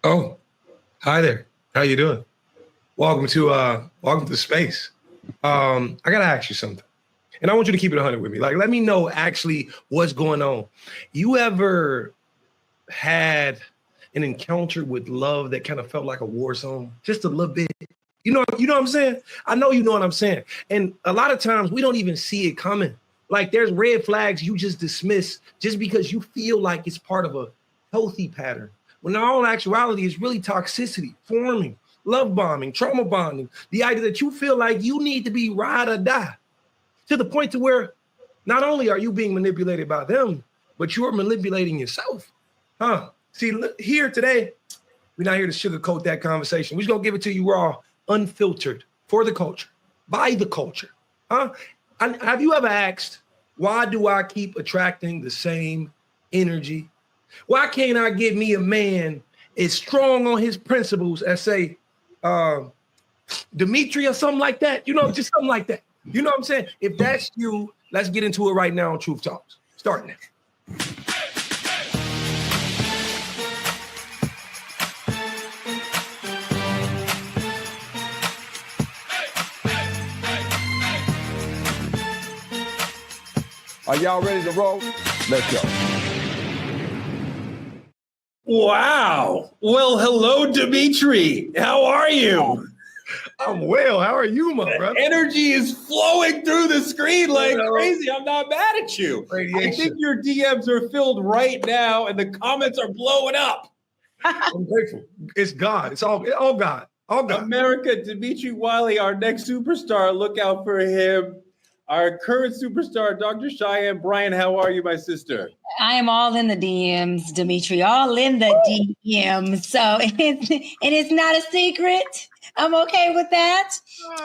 Oh, hi there. How you doing? Welcome to space. I gotta ask you something. And I want you to keep it 100 with me. Like, let me know actually what's going on. You ever had an encounter with love that kind of felt like a war zone? Just a little bit. You know what I'm saying? I know you know what I'm saying. And a lot of times we don't even see it coming. Like there's red flags you just dismiss just because you feel like it's part of a healthy pattern. When in all actuality, it's really toxicity, forming, love bombing, trauma bonding, the idea that you feel like you need to be ride or die to the point to where not only are you being manipulated by them, but you're manipulating yourself. Huh? See, look, here today, we're not here to sugarcoat that conversation. We're just gonna give it to you raw, unfiltered, for the culture, by the culture. Huh? And have you ever asked, why do I keep attracting the same energy? Why can't I get me a man as strong on his principles as say Dimitri or something like that? You know, just something like that. You know what I'm saying? If that's you, let's get into it right now on Truth Talks. Starting now. Are y'all ready to roll? Let's go. Wow. Well, hello, Dimitri. How are you? I'm well. How are you, my brother? Energy is flowing through the screen like crazy. I'm not mad at you. Radiation. I think your DMs are filled right now and the comments are blowing up. I'm grateful. It's God. It's all God. All God. America, Dimitri Wiley, our next superstar. Look out for him. Our current superstar, Dr. Cheyenne Bryant. How are you, my sister? I am all in the DMs, Dimitri, all in the DMs. So it's not a secret. I'm okay with that.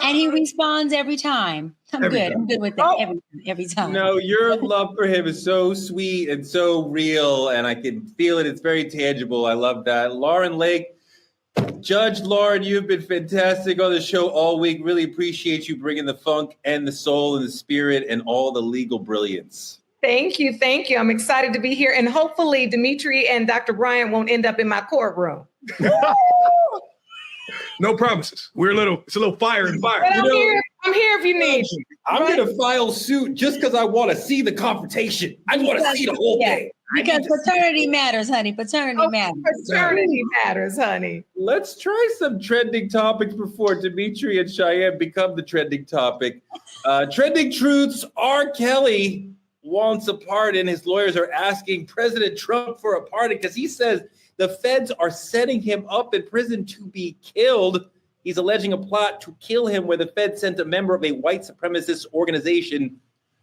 And he responds every time. I'm good with that every time. No, your love for him is so sweet and so real, and I can feel it. It's very tangible. I love that. Lauren Lake, Judge Lauren, you've been fantastic on the show all week. Really appreciate you bringing the funk and the soul and the spirit and all the legal brilliance. Thank you. Thank you. I'm excited to be here. And hopefully Dimitri and Dr. Bryant won't end up in my courtroom. No promises. It's a little fire and fire. But I'm here if you need. I'm going to file suit just because I want to see the confrontation. I want to see the whole thing. Because paternity matters, honey. Paternity matters. Paternity matters, honey. Let's try some trending topics before Dimitri and Cheyenne become the trending topic. Trending truths. R. Kelly wants a pardon. His lawyers are asking President Trump for a pardon because he says the feds are setting him up in prison to be killed. He's alleging a plot to kill him where the Fed sent a member of a white supremacist organization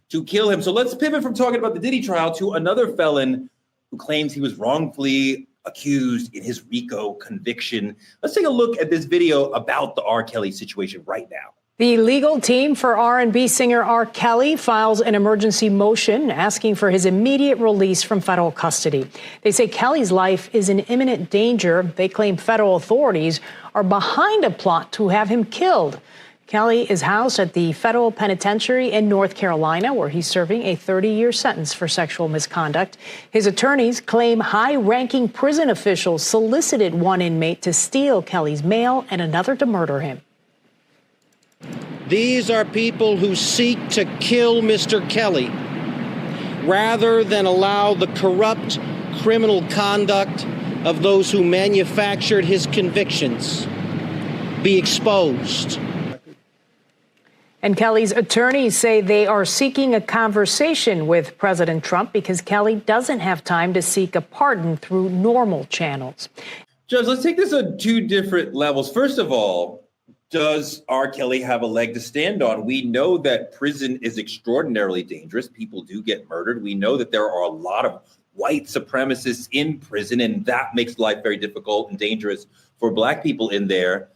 to kill him. So let's pivot from talking about the Diddy trial to another felon who claims he was wrongfully accused in his RICO conviction. Let's take a look at this video about the R. Kelly situation right now. The legal team for R&B singer R. Kelly files an emergency motion asking for his immediate release from federal custody. They say Kelly's life is in imminent danger. They claim federal authorities are behind a plot to have him killed. Kelly is housed at the federal penitentiary in North Carolina, where he's serving a 30-year sentence for sexual misconduct. His attorneys claim high-ranking prison officials solicited one inmate to steal Kelly's mail and another to murder him. These are people who seek to kill Mr. Kelly rather than allow the corrupt criminal conduct of those who manufactured his convictions be exposed. And Kelly's attorneys say they are seeking a conversation with President Trump because Kelly doesn't have time to seek a pardon through normal channels. Judge, let's take this on two different levels. First of all, does R. Kelly have a leg to stand on? We know that prison is extraordinarily dangerous. People do get murdered. We know that there are a lot of white supremacists in prison, and that makes life very difficult and dangerous for Black people in there.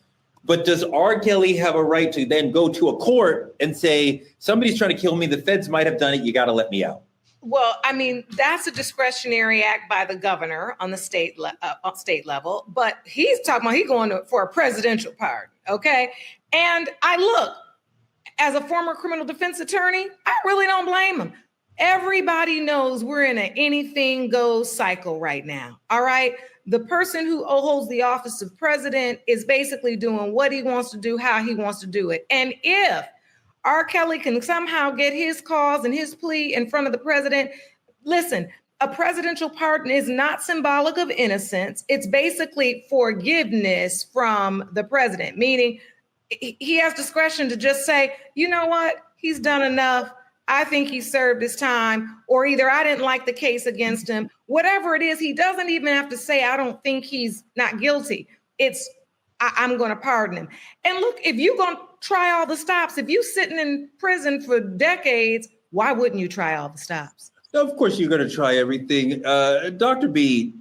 But does R. Kelly have a right to then go to a court and say, somebody's trying to kill me, the feds might have done it, you got to let me out? Well, I mean, that's a discretionary act by the governor on the state level, but he's talking about he's going for a presidential pardon, okay? And I look, as a former criminal defense attorney, I really don't blame him. Everybody knows we're in an anything goes cycle right now, all right? the person who holds the office of president is basically doing what he wants to do, how he wants to do it. And if R. Kelly can somehow get his cause and his plea in front of the president, listen, a presidential pardon is not symbolic of innocence. It's basically forgiveness from the president, meaning he has discretion to just say, you know what, he's done enough. I think he served his time, or either I didn't like the case against him. Whatever it is, he doesn't even have to say, I don't think he's not guilty. It's, I'm going to pardon him. And look, if you're going to try all the stops, if you're sitting in prison for decades, why wouldn't you try all the stops? Of course, you're going to try everything. Dr. B,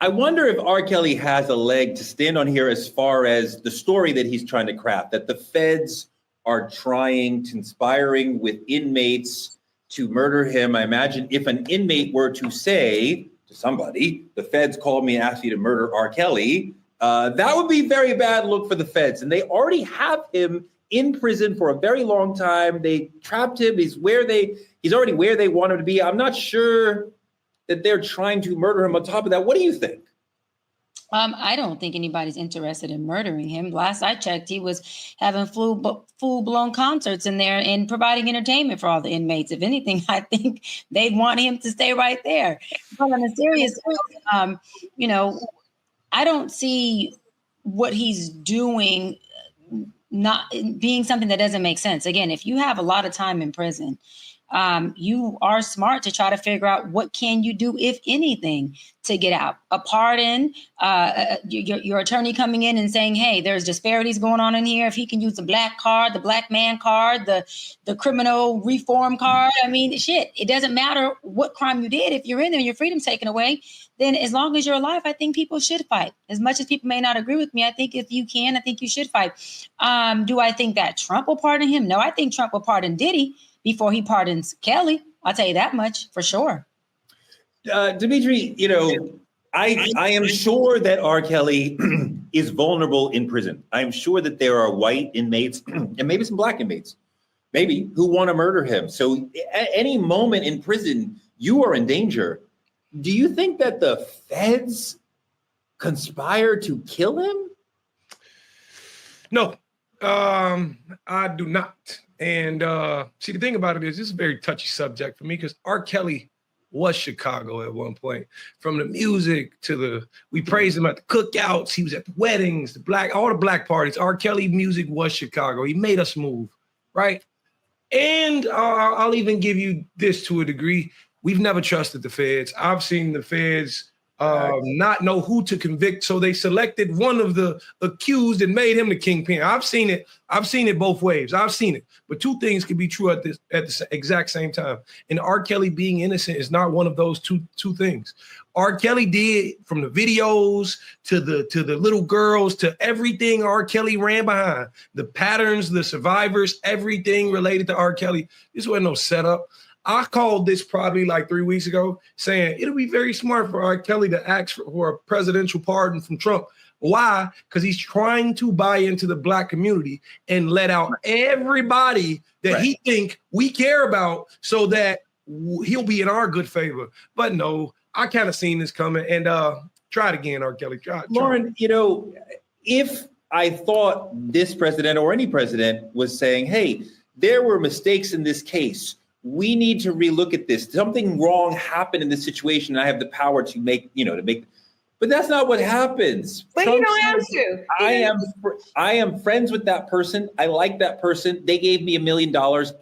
I wonder if R. Kelly has a leg to stand on here as far as the story that he's trying to craft, that the feds are conspiring with inmates to murder him. I imagine if an inmate were to say to somebody, the feds called me and asked me to murder R. Kelly, that would be a very bad look for the feds. And they already have him in prison for a very long time. They trapped him. He's already where they want him to be. I'm not sure that they're trying to murder him on top of that. What do you think? I don't think anybody's interested in murdering him. Last I checked, he was having full-blown concerts in there and providing entertainment for all the inmates. If anything, I think they'd want him to stay right there. But on a serious note, I don't see what he's doing not being something that doesn't make sense. Again, if you have a lot of time in prison, you are smart to try to figure out what can you do, if anything, to get out. A pardon, your attorney coming in and saying, hey, there's disparities going on in here. If he can use the black card, the black man card, the criminal reform card. I mean, shit, it doesn't matter what crime you did. If you're in there and your freedom's taken away, then as long as you're alive, I think people should fight. As much as people may not agree with me, I think if you can, I think you should fight. Do I think that Trump will pardon him? No, I think Trump will pardon Diddy before he pardons Kelly. I'll tell you that much for sure. Dimitri, I am sure that R. Kelly is vulnerable in prison. I'm sure that there are white inmates and maybe some black inmates, maybe, who want to murder him. So at any moment in prison, you are in danger. Do you think that the feds conspire to kill him? No, I do not. And see, the thing about it is, this is a very touchy subject for me because R. Kelly was Chicago at one point. From the music to we praised him at the cookouts. He was at the weddings, all the black parties. R. Kelly music was Chicago. He made us move, right? And I'll even give you this to a degree. We've never trusted the feds. I've seen the feds not know who to convict, so they selected one of the accused and made him the kingpin. I've seen it both ways. I've seen it, but two things can be true at the exact same time. And R. Kelly being innocent is not one of those two things. R. Kelly did, from the videos to the little girls to everything R. Kelly ran behind, the patterns, the survivors, everything related to R. Kelly. This wasn't no setup. I called this probably like 3 weeks ago saying it'll be very smart for R. Kelly to ask for a presidential pardon from Trump. Why? Because he's trying to buy into the black community and let out everybody that he think we care about so that he'll be in our good favor. But no, I kind of seen this coming. And try it again, R. Kelly. Try. Lauren, if I thought this president or any president was saying, hey, there were mistakes in this case, we need to relook at this. Something wrong happened in this situation. And I have the power to make, but that's not what happens. But Trump you don't have to. I am friends with that person. I like that person. They gave me $1 million.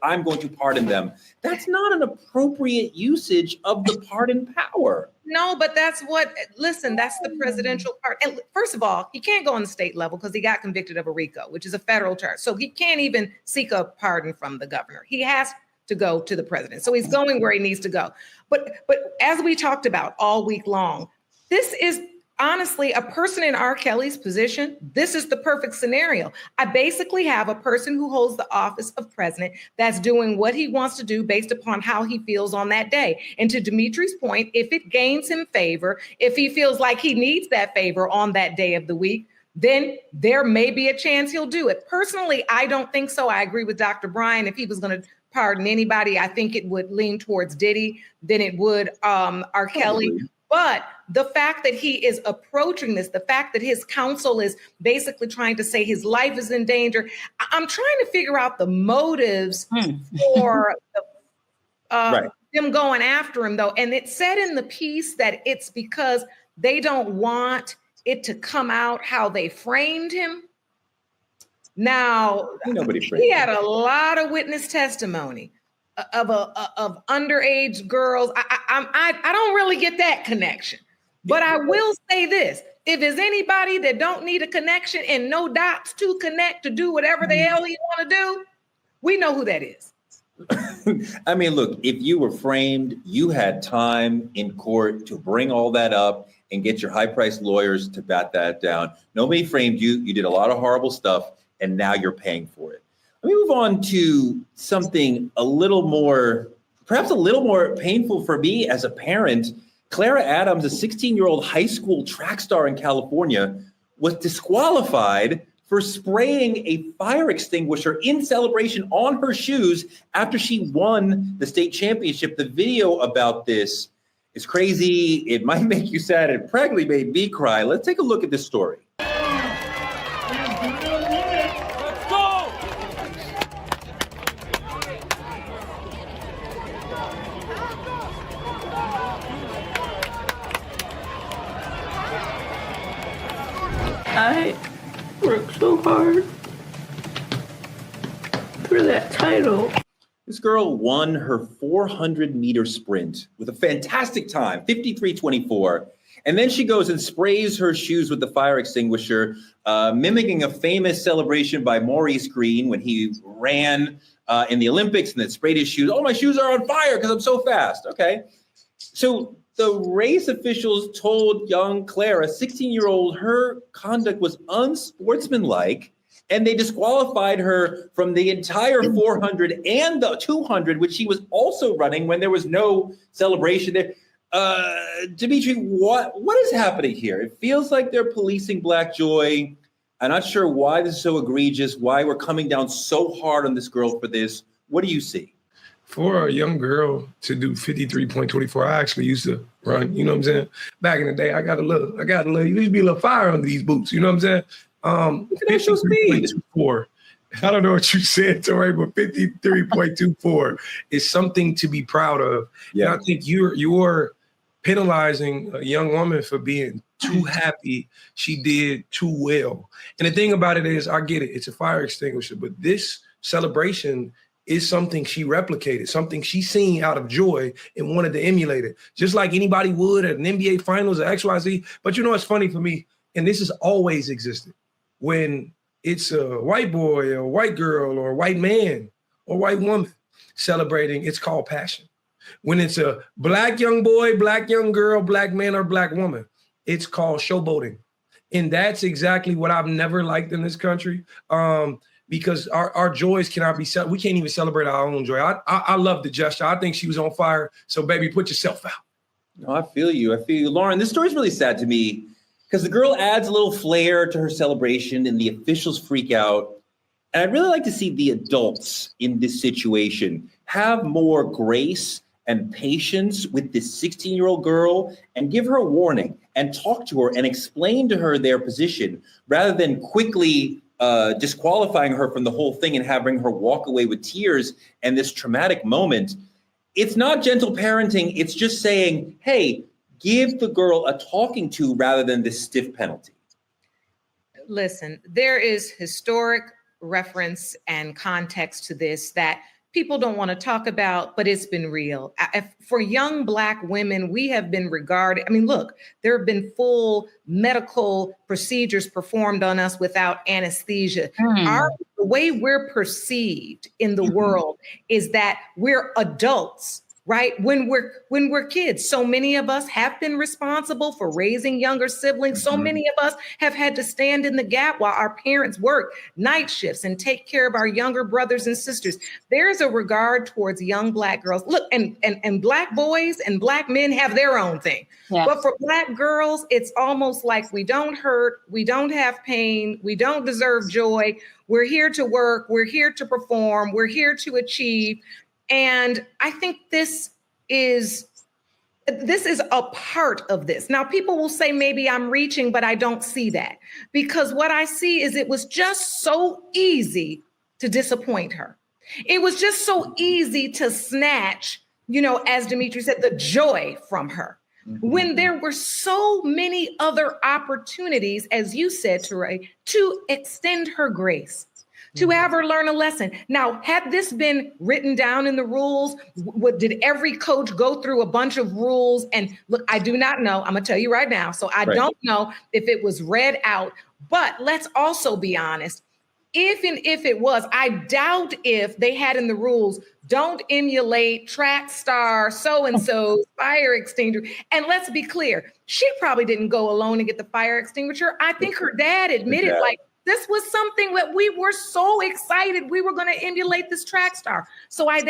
I'm going to pardon them. That's not an appropriate usage of the pardon power. No, but that's the presidential part. And first of all, he can't go on the state level because he got convicted of a RICO, which is a federal charge. So he can't even seek a pardon from the governor. He has to go to the president. So he's going where he needs to go. But as we talked about all week long, this is honestly a person in R. Kelly's position. This is the perfect scenario. I basically have a person who holds the office of president that's doing what he wants to do based upon how he feels on that day. And to Dimitri's point, if it gains him favor, if he feels like he needs that favor on that day of the week, then there may be a chance he'll do it. Personally, I don't think so. I agree with Dr. Bryant. If he was going to pardon anybody, I think it would lean towards Diddy than it would R. Kelly. But the fact that he is approaching this, the fact that his counsel is basically trying to say his life is in danger, I'm trying to figure out the motives for them going after him, though. And it said in the piece that it's because they don't want it to come out how they framed him. Now, he had a lot of witness testimony of underage girls. I don't really get that connection, but I will say this: if there's anybody that don't need a connection and no dots to connect to do whatever the hell he want to do, we know who that is. I mean, look, if you were framed, you had time in court to bring all that up and get your high-priced lawyers to bat that down. Nobody framed you. You did a lot of horrible stuff, and now you're paying for it. Let me move on to something perhaps a little more painful for me as a parent. Clara Adams, a 16-year-old high school track star in California, was disqualified for spraying a fire extinguisher in celebration on her shoes after she won the state championship. The video about this is crazy. It might make you sad. It practically made me cry. Let's take a look at this story. I worked so hard for that title. This girl won her 400-meter sprint with a fantastic time, 53:24. And then she goes and sprays her shoes with the fire extinguisher, mimicking a famous celebration by Maurice Green when he ran in the Olympics and then sprayed his shoes. Oh, my shoes are on fire because I'm so fast. Okay. So the race officials told young Clara, 16-year-old, her conduct was unsportsmanlike, and they disqualified her from the entire 400 and the 200, which she was also running when there was no celebration there. Dimitri, what is happening here? It feels like they're policing Black joy. I'm not sure why this is so egregious, why we're coming down so hard on this girl for this. What do you see? For a young girl to do 53.24, I actually used to run, you know what I'm saying? Back in the day, I got a little, there used to be a little fire under these boots, you know what I'm saying? 53.24. I don't know what you said, Tori, but 53.24 is something to be proud of. Yeah. And I think you're penalizing a young woman for being too happy. She did too well. And the thing about it is, I get it. It's a fire extinguisher, but this celebration is something she replicated, something she seen out of joy and wanted to emulate it, just like anybody would at an NBA Finals or XYZ. But you know what's funny for me, and this has always existed, when it's a white boy or a white girl or a white man or white woman celebrating, it's called passion. When it's a Black young boy, Black young girl, Black man or Black woman, it's called showboating. And that's exactly what I've never liked in this country. Because our joys cannot be, we can't even celebrate our own joy. I love the gesture. I think she was on fire. So baby, put yourself out. No, I feel you. Lauren, this story's really sad to me because the girl adds a little flair to her celebration and the officials freak out. And I'd really like to see the adults in this situation have more grace and patience with this 16-year-old girl and give her a warning and talk to her and explain to her their position rather than quickly disqualifying her from the whole thing and having her walk away with tears and this traumatic moment. It's not gentle parenting. It's just saying, hey, give the girl a talking to rather than this stiff penalty. Listen, there is historic reference and context to this that people don't want to talk about, but it's been real. For young Black women, we have been regarded. I mean, look, there have been full medical procedures performed on us without anesthesia. The way we're perceived in the world is that we're adults, right? When we're kids. So many of us have been responsible for raising younger siblings. So many of us have had to stand in the gap while our parents work night shifts and take care of our younger brothers and sisters. There's a regard towards young Black girls. Look, and Black boys and Black men have their own thing. Yeah. But for Black girls, it's almost like we don't hurt, we don't have pain, we don't deserve joy. We're here to work, we're here to perform, we're here to achieve. And I think this is this is a part of this. Now, people will say maybe I'm reaching, but I don't see that, because what I see is it was just so easy to disappoint her. It was just so easy to snatch, as Dimitri said, the joy from her, when there were so many other opportunities, as you said, Teray, to extend her grace, to have her learn a lesson. Now, had this been written down in the rules, did every coach go through a bunch of rules? And look, I do not know. I'm going to tell you right now. So I don't know if it was read out. But let's also be honest. If it was, I doubt if they had in the rules, don't emulate track star so-and-so fire extinguisher. And let's be clear, she probably didn't go alone and get the fire extinguisher. I think her dad admitted, this was something that we were so excited we were going to emulate this track star. So I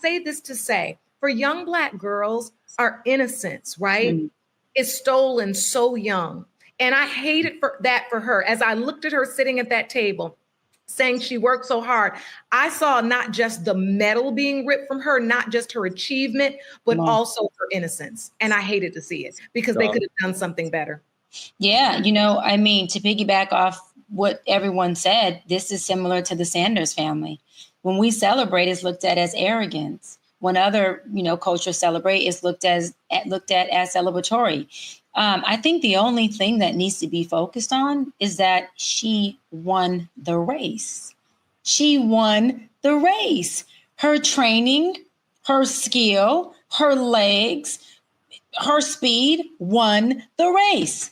say this to say, for young Black girls, our innocence, right, is stolen so young. And I hated for her. As I looked at her sitting at that table, saying she worked so hard, I saw not just the medal being ripped from her, not just her achievement, but also her innocence. And I hated to see it, because they could have done something better. Yeah, to piggyback off what everyone said, this is similar to the Sanders family. When we celebrate, it's looked at as arrogance. When other, cultures celebrate, it's looked at as celebratory. I think the only thing that needs to be focused on is that she won the race. She won the race. Her training, her skill, her legs, her speed won the race.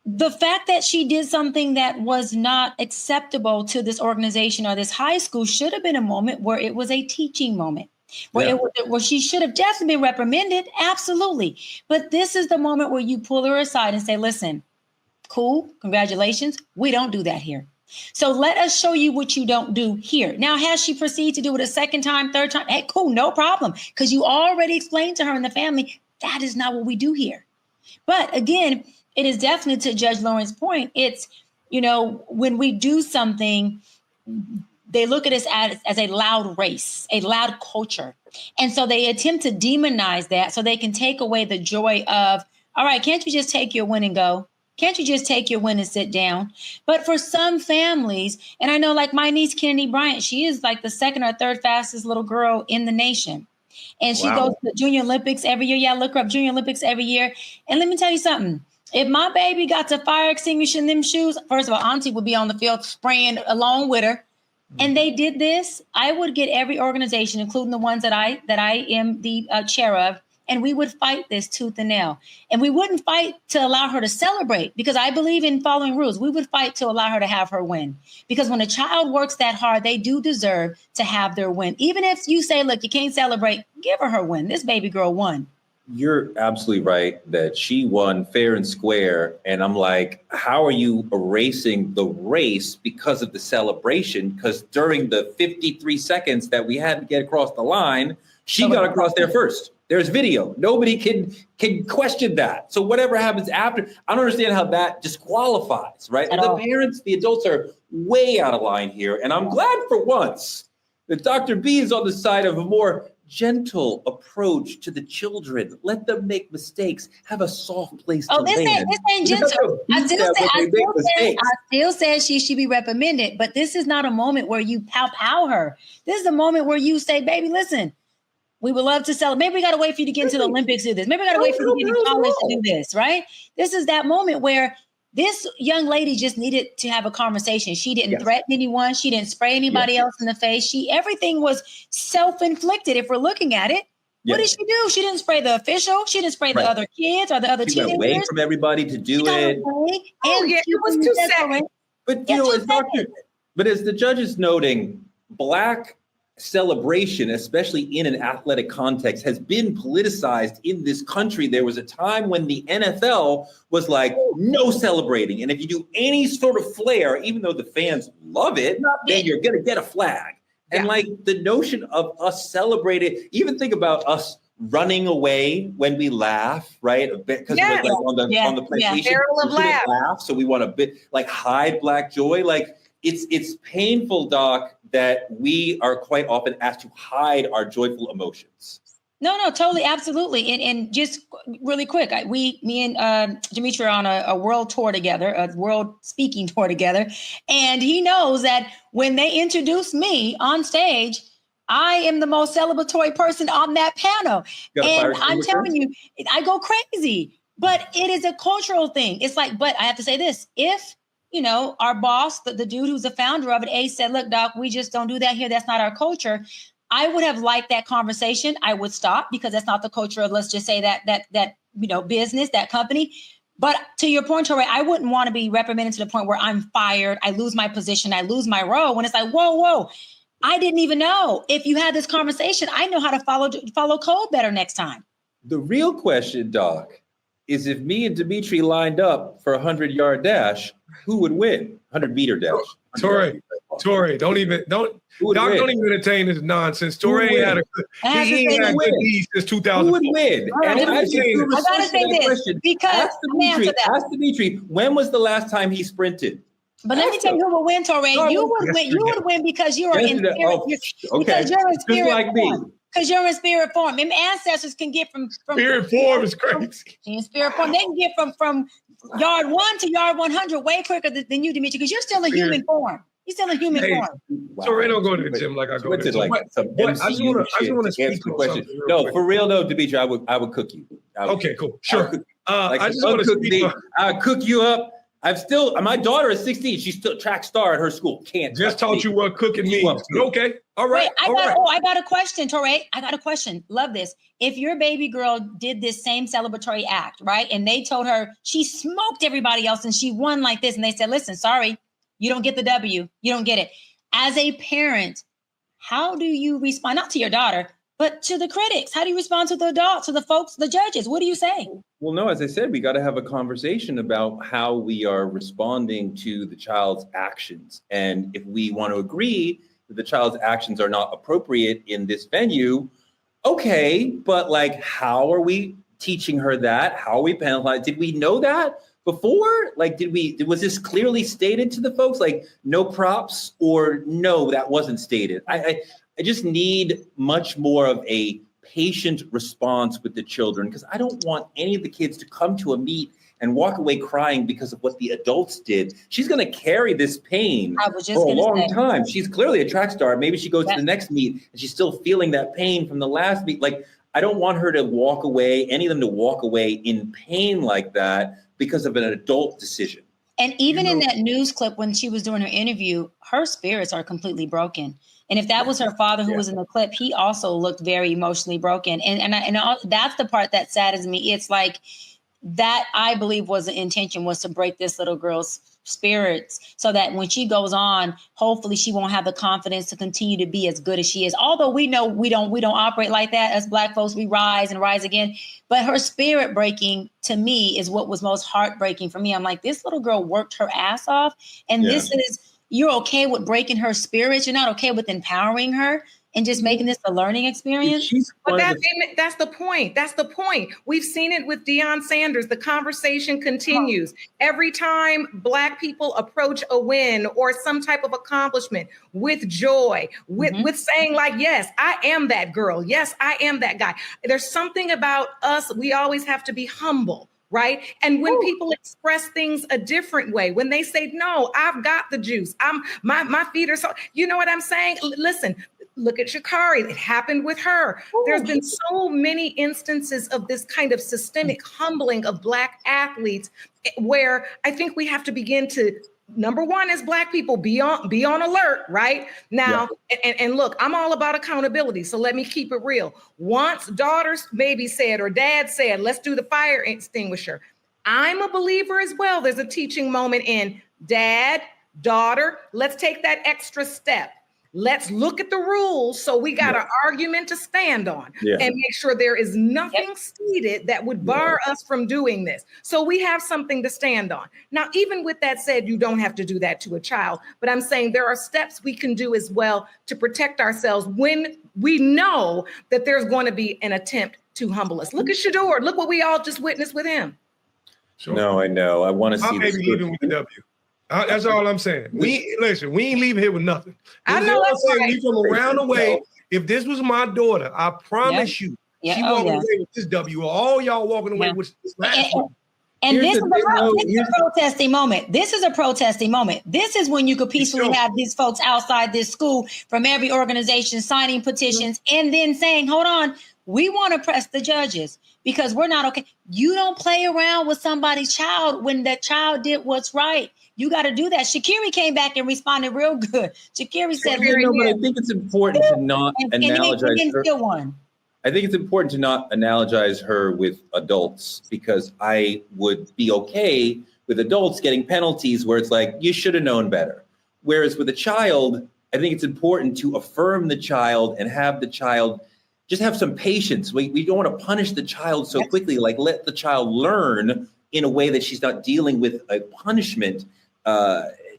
The fact that she did something that was not acceptable to this organization or this high school should have been a moment where it was a teaching moment, where she should have definitely been reprimanded. Absolutely. But this is the moment where you pull her aside and say, listen, cool, congratulations. We don't do that here. So let us show you what you don't do here. Now, has she proceeded to do it a second time, third time? Hey, cool, no problem. Because you already explained to her and the family, that is not what we do here. But again, it is definitely, to Judge Lauren's point, it's, when we do something, they look at us as a loud race, a loud culture. And so they attempt to demonize that so they can take away the joy of, all right, can't you just take your win and go? Can't you just take your win and sit down? But for some families, and I know like my niece, Cheyenne Bryant, she is like the second or third fastest little girl in the nation. And she goes to the Junior Olympics every year. Yeah, look her up, Junior Olympics every year. And let me tell you something. If my baby got to fire extinguish in them shoes, first of all, Auntie would be on the field spraying along with her. And they did this, I would get every organization, including the ones that I am the chair of, and we would fight this tooth and nail. And we wouldn't fight to allow her to celebrate, because I believe in following rules. We would fight to allow her to have her win. Because when a child works that hard, they do deserve to have their win. Even if you say, look, you can't celebrate, give her win. This baby girl won. You're absolutely right that she won fair and square. And I'm like, how are you erasing the race because of the celebration? Because during the 53 seconds that we had to get across the line, she got across there first. There's video. Nobody can question that. So whatever happens after, I don't understand how that disqualifies, right? And the parents, the adults are way out of line here. And I'm glad for once that Dr. B is on the side of a more gentle approach to the children. Let them make mistakes. Have a soft place to land. This ain't gentle. I still said she should be reprimanded, but this is not a moment where you pow her. This is a moment where you say, baby, listen, we would love to celebrate. Maybe we got to wait for you to get into the Olympics to do this. Maybe we got to wait for you to get into college to do this, right? This is that moment where this young lady just needed to have a conversation. She didn't threaten anyone. She didn't spray anybody else in the face. Everything was self-inflicted. If we're looking at it, what did she do? She didn't spray the official. She didn't spray the other kids or the other teenagers. She went away from everybody to do it. It was 2 seconds. But as the judge is noting, Black celebration, especially in an athletic context, has been politicized in this country. There was a time when the NFL was like, no celebrating. And if you do any sort of flair, even though the fans love it, then you're going to get a flag. And like the notion of us celebrating, even think about us running away when we laugh, right? Because we're like on the plantation, we laugh. So we want to like hide Black joy. Like it's painful, Doc, that we are quite often asked to hide our joyful emotions. No, totally, absolutely. And just really quick, me and Dimitri are on a world tour together, a world speaking tour together. And he knows that when they introduce me on stage, I am the most celebratory person on that panel. And I'm telling you, I go crazy. But it is a cultural thing. It's like, but I have to say this, if, our boss, the dude who's the founder of it, said, look, Doc, we just don't do that here. That's not our culture. I would have liked that conversation. I would stop because that's not the culture of, let's just say that business, that company. But to your point, Torre, I wouldn't want to be reprimanded to the point where I'm fired. I lose my position. I lose my role. When it's like, whoa, I didn't even know. If you had this conversation, I know how to follow code better next time. The real question, Doc, is if me and Dimitri lined up for a 100-yard dash, who would win? 100-meter dash. Torre, don't even entertain this nonsense. Torre ain't had a good lead since 2000. Who would win? And I gotta say this because ask Dimitri, when was the last time he sprinted? But let me tell you who will win, Torre. You would win because you are in spirit. Because you're in spirit like me. Because you're in spirit form. And ancestors can get from spirit form is crazy. In spirit form, they can get from yard 1 to yard 100 way quicker than you, Dimitri, because you're still a human form. You're still a human form. Wow. So I don't go to the gym like I go to the gym. I just want to speak to question. No, for real though, Dimitri, I would cook you. Okay, cool. Sure. I just want to speak. I'll cook you up. My daughter is 16. She's still track star at her school. Can't just taught you what cooking means. Okay. All right. Wait, I got a question, Torre. I got a question. Love this. If your baby girl did this same celebratory act, right? And they told her she smoked everybody else and she won like this. And they said, listen, sorry, you don't get the W. You don't get it. As a parent, how do you respond? Not to your daughter, but to the critics. How do you respond to the adults, to the folks, the judges? What do you say? Well, no, as I said, we got to have a conversation about how we are responding to the child's actions. And if we want to agree that the child's actions are not appropriate in this venue, okay, but like, how are we teaching her that? How are we penalizing? Did we know that before? Like, was this clearly stated to the folks? Like, no props, or no, that wasn't stated? I just need much more of a patient response with the children, because I don't want any of the kids to come to a meet and walk away crying because of what the adults did. She's going to carry this pain for a long time. She's clearly a track star. Maybe she goes to the next meet and she's still feeling that pain from the last meet. Like, I don't want her to walk away, any of them to walk away in pain like that because of an adult decision. And even in that news clip, when she was doing her interview, her spirits are completely broken. And if that was her father who was in the clip, he also looked very emotionally broken. And that's the part that saddens me. It's like that, I believe, was the intention, was to break this little girl's spirits so that when she goes on, hopefully she won't have the confidence to continue to be as good as she is. Although we know we don't operate like that as Black folks. We rise and rise again. But her spirit breaking, to me, is what was most heartbreaking for me. I'm like, this little girl worked her ass off. And this is, you're okay with breaking her spirits. You're not okay with empowering her and just making this a learning experience. But that's the point. That's the point. We've seen it with Deion Sanders. The conversation continues. Every time Black people approach a win or some type of accomplishment with joy, with saying like, yes, I am that girl. Yes, I am that guy. There's something about us. We always have to be humble. Right. And when people express things a different way, when they say, no, I've got the juice. My feet are so, you know what I'm saying? Listen, look at Sha'Carri. It happened with her. There's been so many instances of this kind of systemic humbling of Black athletes where I think we have to begin to, number one, as Black people, be on alert, right? Now, and look, I'm all about accountability. So let me keep it real. Once daughters maybe said, or dad said, let's do the fire extinguisher. I'm a believer as well. There's a teaching moment in dad, daughter, let's take that extra step. Let's look at the rules so we got an argument to stand on and make sure there is nothing stated that would bar us from doing this. So we have something to stand on. Now, even with that said, you don't have to do that to a child, but I'm saying there are steps we can do as well to protect ourselves when we know that there's going to be an attempt to humble us. Look at Shador. Look what we all just witnessed with him. Sure. No, I know. I want to see this. Maybe leaving with the W. That's all I'm saying. We ain't leaving here with nothing. I know that's right. We from around the way. If this was my daughter, I promise you, Yeah. She Oh, walking yeah. away with this W. All y'all walking away Yeah. with this last one. And Here's this is the thing, though. a protesting moment. This is a protesting moment. This is when you could peacefully have these folks outside this school from every organization signing petitions and then saying, hold on, we want to press the judges because we're not okay. You don't play around with somebody's child when that child did what's right. You got to do that. Shakiri came back and responded real good. Shakiri said, but I think it's important to not analogize and her. still won. I think it's important to not analogize her with adults because I would be okay with adults getting penalties where it's like, you should have known better. Whereas with a child, I think it's important to affirm the child and have the child just have some patience. We don't want to punish the child so quickly, like let the child learn in a way that she's not dealing with a punishment.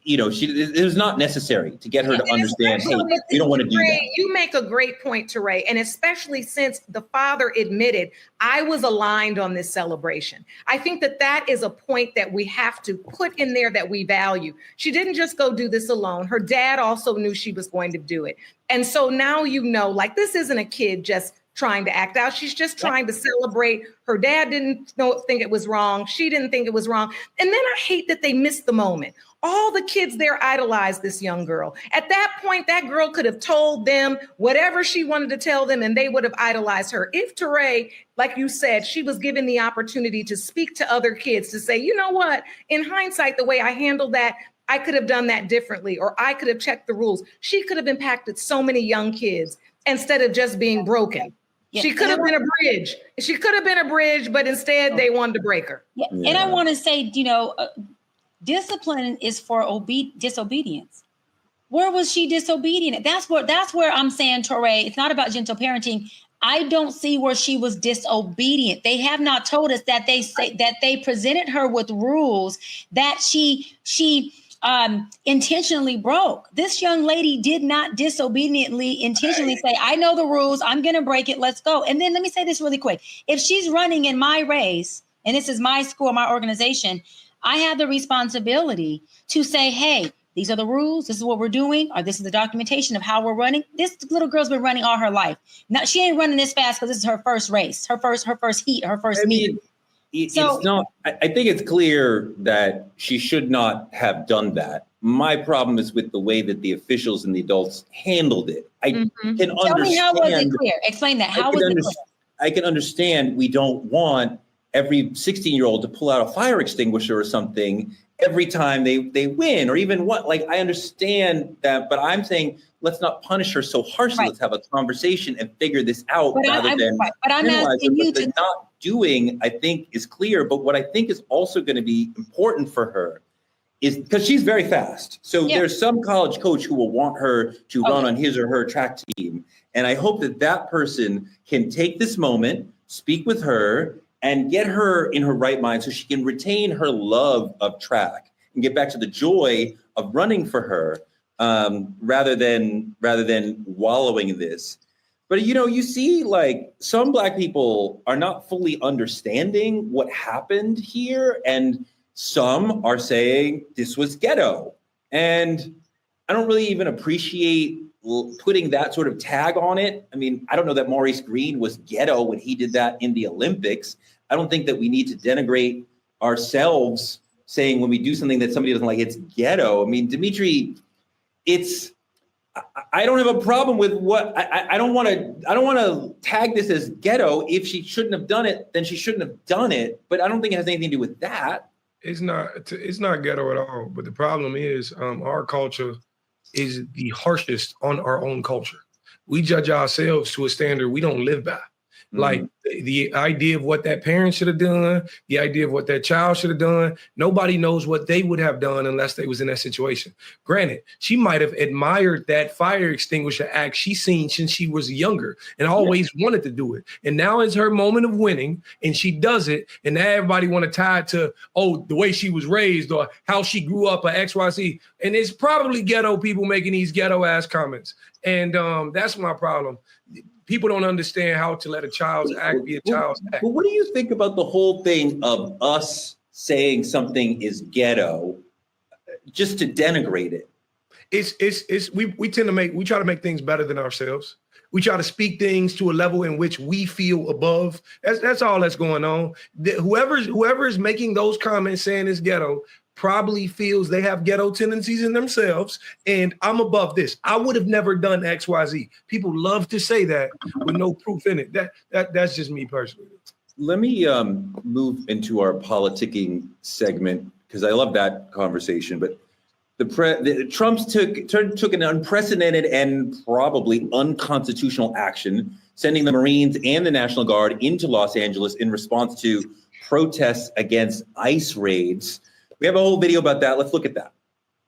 It was not necessary to get her to understand, hey, we don't want to do that. You make a great point, Teray, and especially since the father admitted, I was aligned on this celebration. I think that is a point that we have to put in there that we value. She didn't just go do this alone. Her dad also knew she was going to do it. And so now like this isn't a kid just trying to act out. She's just trying to celebrate. Her dad didn't think it was wrong. She didn't think it was wrong. And then I hate that they missed the moment. All the kids there idolized this young girl. At that point, that girl could have told them whatever she wanted to tell them, and they would have idolized her. If Teray, like you said, she was given the opportunity to speak to other kids to say, you know what, in hindsight, the way I handled that, I could have done that differently, or I could have checked the rules. She could have impacted so many young kids instead of just being broken. Yeah. She could have been a bridge. She could have been a bridge, but instead they wanted to break her. Yeah. Yeah. And I want to say, discipline is for disobedience. Where was she disobedient? That's where I'm saying, Teray, it's not about gentle parenting. I don't see where she was disobedient. They have not told us that they presented her with rules that she intentionally broke. This young lady did not disobediently intentionally say, I know the rules, I'm going to break it, let's go. And then let me say this really quick. If she's running in my race, and this is my school, my organization, I have the responsibility to say, hey, these are the rules, this is what we're doing, or this is the documentation of how we're running. This little girl's been running all her life. Now, she ain't running this fast because this is her first race, her first heat, her first meet. It's not. I think it's clear that she should not have done that. My problem is with the way that the officials and the adults handled it. I can understand. Tell me, how was it clear? Explain that. How was it clear? I can understand we don't want every 16-year-old to pull out a fire extinguisher or something every time they win, or even what. Like, I understand that, but I'm saying let's not punish her so harshly. Right. Let's have a conversation and figure this out rather than. But I'm asking you to not doing, I think, is clear. But what I think is also going to be important for her is because she's very fast. So there's some college coach who will want her to run on his or her track team. And I hope that person can take this moment, speak with her, and get her in her right mind so she can retain her love of track and get back to the joy of running for her, rather than wallowing in this. But, you see, like, some Black people are not fully understanding what happened here. And some are saying this was ghetto. And I don't really even appreciate putting that sort of tag on it. I mean, I don't know that Maurice Green was ghetto when he did that in the Olympics. I don't think that we need to denigrate ourselves saying when we do something that somebody doesn't like, it's ghetto. I mean, Dimitri, I don't have a problem with what I don't want to tag this as ghetto. If she shouldn't have done it, then she shouldn't have done it. But I don't think it has anything to do with that. It's not ghetto at all. But the problem is our culture is the harshest on our own culture. We judge ourselves to a standard we don't live by. Like the idea of what that parent should have done, the idea of what that child should have done. Nobody knows what they would have done unless they was in that situation. Granted, she might have admired that fire extinguisher act she seen since she was younger and always wanted to do it. And now it's her moment of winning and she does it. And now everybody want to tie it to, the way she was raised or how she grew up or XYZ. And it's probably ghetto people making these ghetto ass comments. And that's my problem. People don't understand how to let a child's act be a child's act. But what do you think about the whole thing of us saying something is ghetto just to denigrate it? we tend to we try to make things better than ourselves. We try to speak things to a level in which we feel above. That's all that's going on. Whoever is making those comments saying it's ghetto probably feels they have ghetto tendencies in themselves, and I'm above this. I would have never done XYZ. People love to say that with no proof in it. That's just me personally. Let me move into our politicking segment because I love that conversation. But Trump took an unprecedented and probably unconstitutional action, sending the Marines and the National Guard into Los Angeles in response to protests against ICE raids. We have a whole video about that. Let's look at that.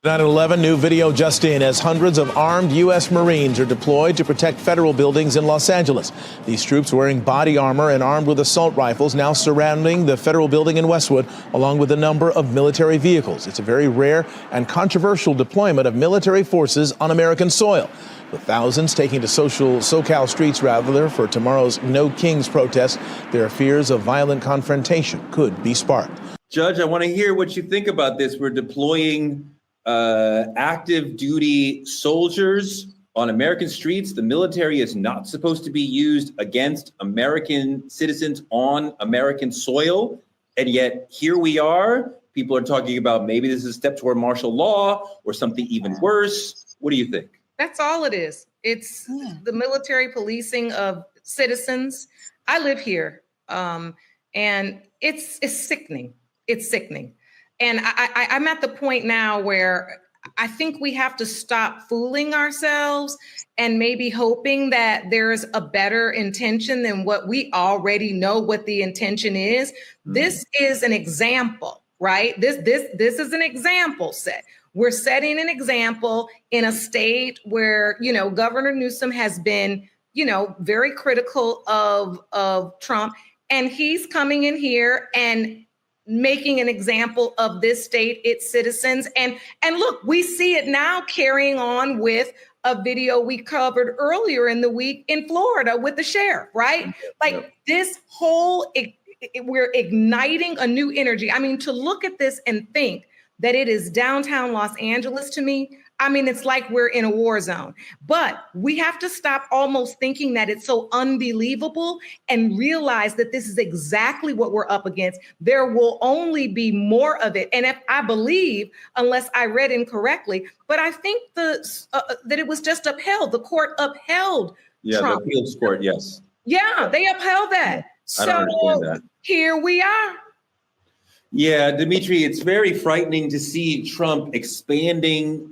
9/11 new video just in as hundreds of armed U.S. Marines are deployed to protect federal buildings in Los Angeles. These troops wearing body armor and armed with assault rifles now surrounding the federal building in Westwood, along with a number of military vehicles. It's a very rare and controversial deployment of military forces on American soil, with thousands taking to SoCal streets rather for tomorrow's No Kings protest. There are fears of violent confrontation could be sparked. Judge, I want to hear what you think about this. We're deploying active duty soldiers on American streets. The military is not supposed to be used against American citizens on American soil. And yet here we are. People are talking about maybe this is a step toward martial law or something even worse. What do you think? That's all it is. It's the military policing of citizens. I live here, and it's sickening. It's sickening. And I'm at the point now where I think we have to stop fooling ourselves and maybe hoping that there's a better intention than what we already know what the intention is. This is an example, right? This is an example set. We're setting an example in a state where, Governor Newsom has been, very critical of Trump, and he's coming in here and making an example of this state, its citizens. And look, we see it now carrying on with a video we covered earlier in the week in Florida with the sheriff, right? Like this whole, we're igniting a new energy. I mean, to look at this and think that it is downtown Los Angeles to me, I mean, it's like we're in a war zone. But we have to stop almost thinking that it's so unbelievable and realize that this is exactly what we're up against. There will only be more of it. And if I believe, unless I read incorrectly, but I think that it was just upheld. The court upheld Trump. The appeals court, yes. Yeah, they upheld that. I don't understand that. Here we are. Yeah, Dimitri, it's very frightening to see Trump expanding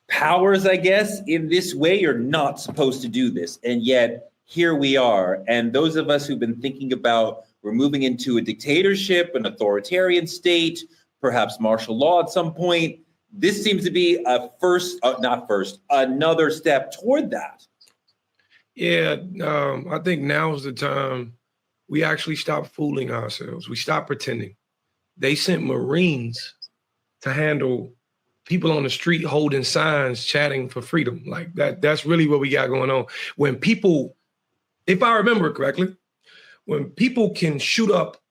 powers, I guess, in this way. You're not supposed to do this. And yet here we are. And those of us who've been thinking about we're moving into a dictatorship, an authoritarian state, perhaps martial law at some point, this seems to be another step toward that. Yeah, I think now's the time we actually stop fooling ourselves. We stop pretending. They sent Marines to handle people on the street holding signs, chatting for freedom. Like that's really what we got going on. When people, if I remember correctly, when people can shoot up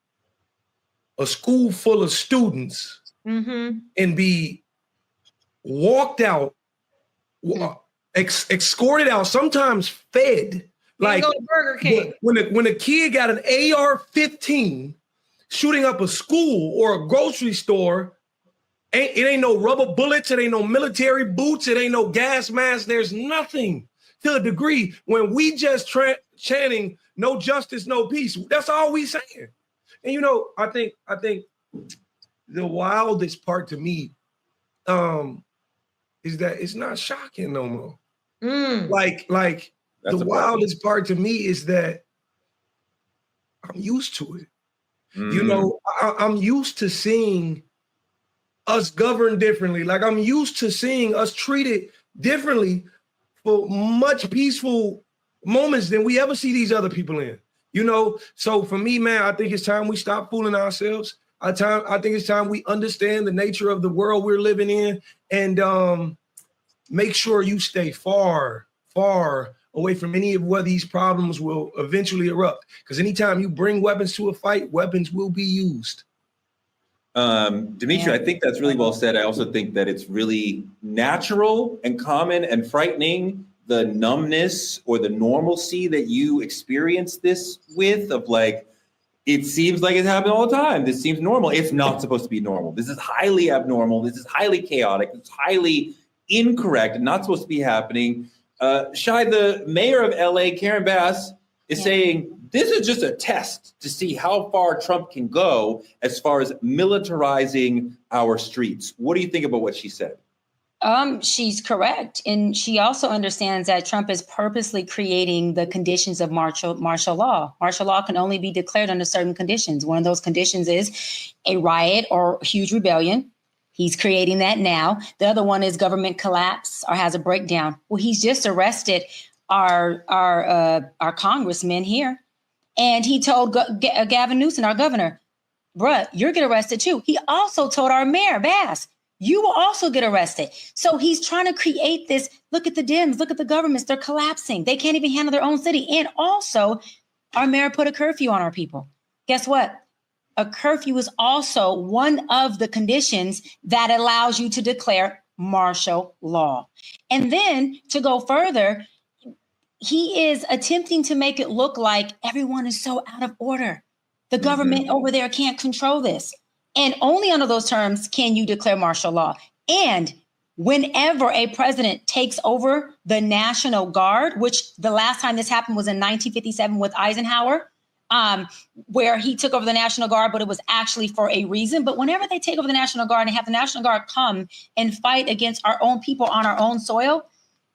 a school full of students and be walked out, escorted out, sometimes fed. Like go to Burger King. When a kid got an AR-15 shooting up a school or a grocery store, it ain't no rubber bullets, it ain't no military boots, it ain't no gas mask. There's nothing to a degree when we just chanting no justice, no peace. That's all we saying. And I think the wildest part to me is that it's not shocking no more. Like. That's the wildest part to me is that I'm used to it. I'm used to seeing us governed differently. Like I'm used to seeing us treated differently for much peaceful moments than we ever see these other people in. So for me, man, I think it's time we stop fooling ourselves. I think it's time we understand the nature of the world we're living in and make sure you stay far away from any of where these problems will eventually erupt. Because anytime you bring weapons to a fight, weapons will be used. Dimitri, I think that's really well said. I also think that it's really natural and common and frightening, the numbness or the normalcy that you experience this with, of like, it seems like it's happening all the time. This seems normal. It's not supposed to be normal. This is highly abnormal. This is highly chaotic. It's highly incorrect and not supposed to be happening. Shai, the mayor of LA, Karen Bass, is saying this is just a test to see how far Trump can go as far as militarizing our streets. What do you think about what she said? She's correct. And she also understands that Trump is purposely creating the conditions of martial law. Martial law can only be declared under certain conditions. One of those conditions is a riot or huge rebellion. He's creating that now. The other one is government collapse or has a breakdown. Well, he's just arrested our congressman here. And he told Gavin Newsom, our governor, bruh, you're get arrested too. He also told our mayor, Bass, you will also get arrested. So he's trying to create this, look at the Dems, look at the governments, they're collapsing. They can't even handle their own city. And also, our mayor put a curfew on our people. Guess what? A curfew is also one of the conditions that allows you to declare martial law. And then to go further, he is attempting to make it look like everyone is so out of order. The government over there can't control this. And only under those terms can you declare martial law. And whenever a president takes over the National Guard, which the last time this happened was in 1957 with Eisenhower, where he took over the National Guard, but it was actually for a reason. But whenever they take over the National Guard and have the National Guard come and fight against our own people on our own soil,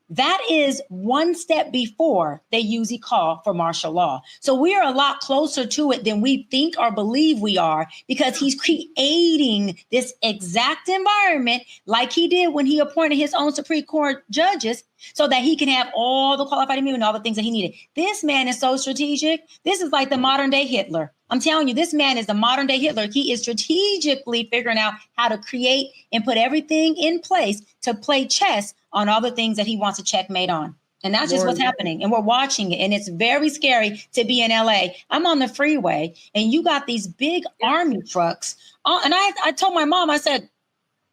that is one step before they usually call for martial law. So we are a lot closer to it than we think or believe we are, because he's creating this exact environment like he did when he appointed his own Supreme Court judges, so that he can have all the qualified immunity and all the things that he needed. This man is so strategic. This is like the modern day Hitler. I'm telling you, this man is the modern day Hitler. He is strategically figuring out how to create and put everything in place to play chess on all the things that he wants to checkmate on. And that's just what's happening. And we're watching it. And it's very scary to be in LA. I'm on the freeway and you got these big army trucks. And I told my mom, I said,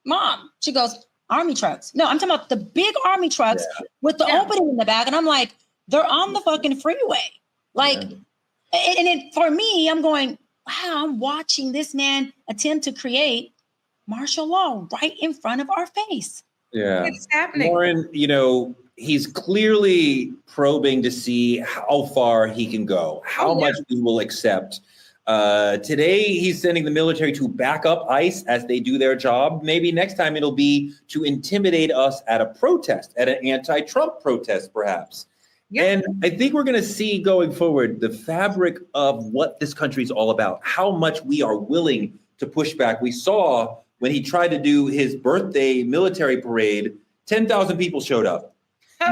Mom, she goes, army trucks. No, I'm talking about the big army trucks with the opening in the back. And I'm like, they're on the fucking freeway. Like, and for me, I'm going, wow, I'm watching this man attempt to create martial law right in front of our face. Yeah. It's happening. Lauren, you know, he's clearly probing to see how far he can go, how much we will accept. Today, he's sending the military to back up ICE as they do their job. Maybe next time it'll be to intimidate us at a protest, at an anti-Trump protest, perhaps. Yeah. And I think we're going to see going forward the fabric of what this country is all about, how much we are willing to push back. We saw when he tried to do his birthday military parade, 10,000 people showed up.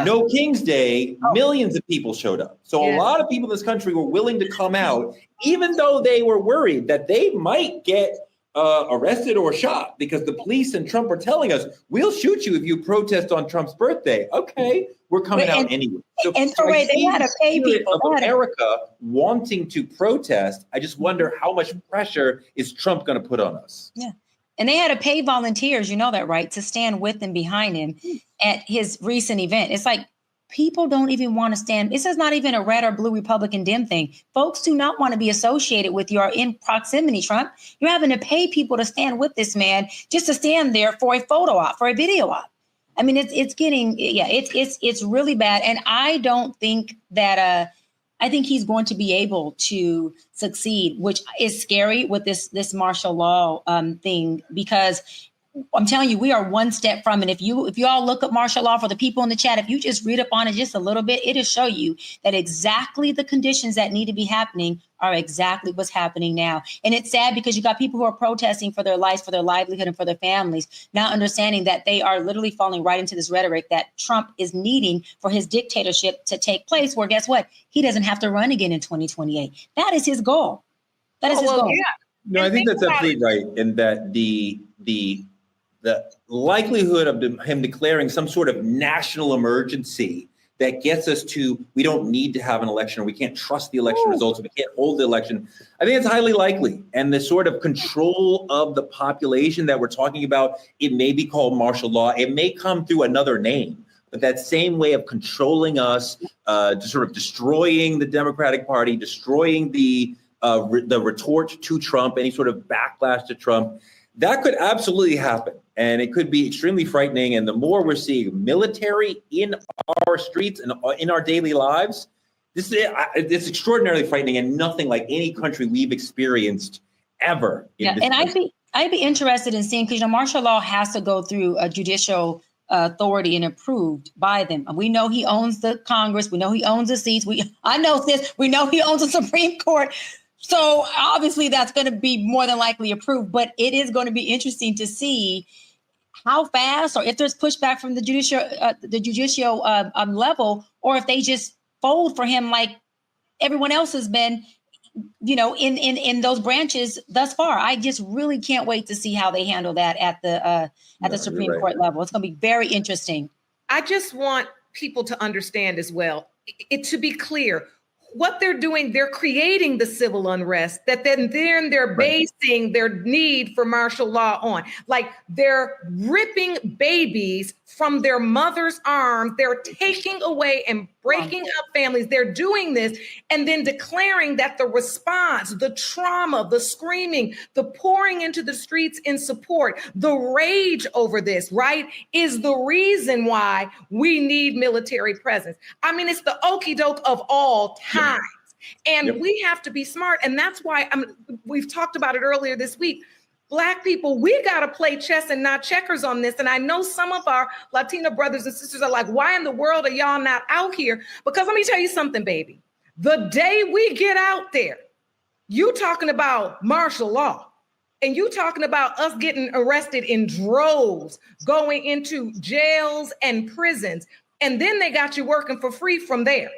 No King's Day, millions of people showed up. So a lot of people in this country were willing to come out, even though they were worried that they might get arrested or shot, because the police and Trump are telling us, we'll shoot you if you protest on Trump's birthday. Okay, we're coming out anyway. So they had to pay people. Of America wanting to protest, I just wonder how much pressure is Trump going to put on us? Yeah. And they had to pay volunteers, you know that, right, to stand with and behind him at his recent event. It's like people don't even want to stand. This is not even a red or blue Republican Dem thing. Folks do not want to be associated with you or in proximity, Trump. You're having to pay people to stand with this man just to stand there for a photo op, for a video op. I mean, it's getting, it's really bad. And I don't think that, I think he's going to be able to succeed, which is scary with this martial law thing, because I'm telling you, we are one step from it. If you all look up martial law, for the people in the chat, if you just read up on it just a little bit, it'll show you that exactly the conditions that need to be happening are exactly what's happening now. And it's sad because you got people who are protesting for their lives, for their livelihood, and for their families, not understanding that they are literally falling right into this rhetoric that Trump is needing for his dictatorship to take place, where guess what? He doesn't have to run again in 2028. That is his goal. That is his goal. Yeah. No, I think that's absolutely right. And that the likelihood of him declaring some sort of national emergency that gets us to, we don't need to have an election, or we can't trust the election results, or we can't hold the election, I think it's highly likely. And the sort of control of the population that we're talking about, it may be called martial law. It may come through another name, but that same way of controlling us, sort of destroying the Democratic Party, destroying the retort to Trump, any sort of backlash to Trump, that could absolutely happen. And it could be extremely frightening. And the more we're seeing military in our streets and in our daily lives, it's extraordinarily frightening, and nothing like any country we've experienced ever. And I'd be interested in seeing, because martial law has to go through a judicial authority and approved by them. We know he owns the Congress. We know he owns the seats. I know this. We know he owns the Supreme Court. So obviously that's going to be more than likely approved, but it is going to be interesting to see how fast, or if there's pushback from the judicial level, or if they just fold for him like everyone else has been, in those branches thus far. I just really can't wait to see how they handle that at the Supreme Court level. It's going to be very interesting. I just want people to understand as well, to be clear, what they're doing, they're creating the civil unrest that then they're basing their need for martial law on. Like, they're ripping babies from their mother's arms. They're taking away and breaking up families. They're doing this and then declaring that the response, the trauma, the screaming, the pouring into the streets in support, the rage over this, right, is the reason why we need military presence. I mean, it's the okie doke of all times. And we have to be smart. And that's why we've talked about it earlier this week. Black people, we got to play chess and not checkers on this. And I know some of our Latina brothers and sisters are like, why in the world are y'all not out here? Because let me tell you something, baby. The day we get out there, you talking about martial law, and you talking about us getting arrested in droves, going into jails and prisons, and then they got you working for free from there.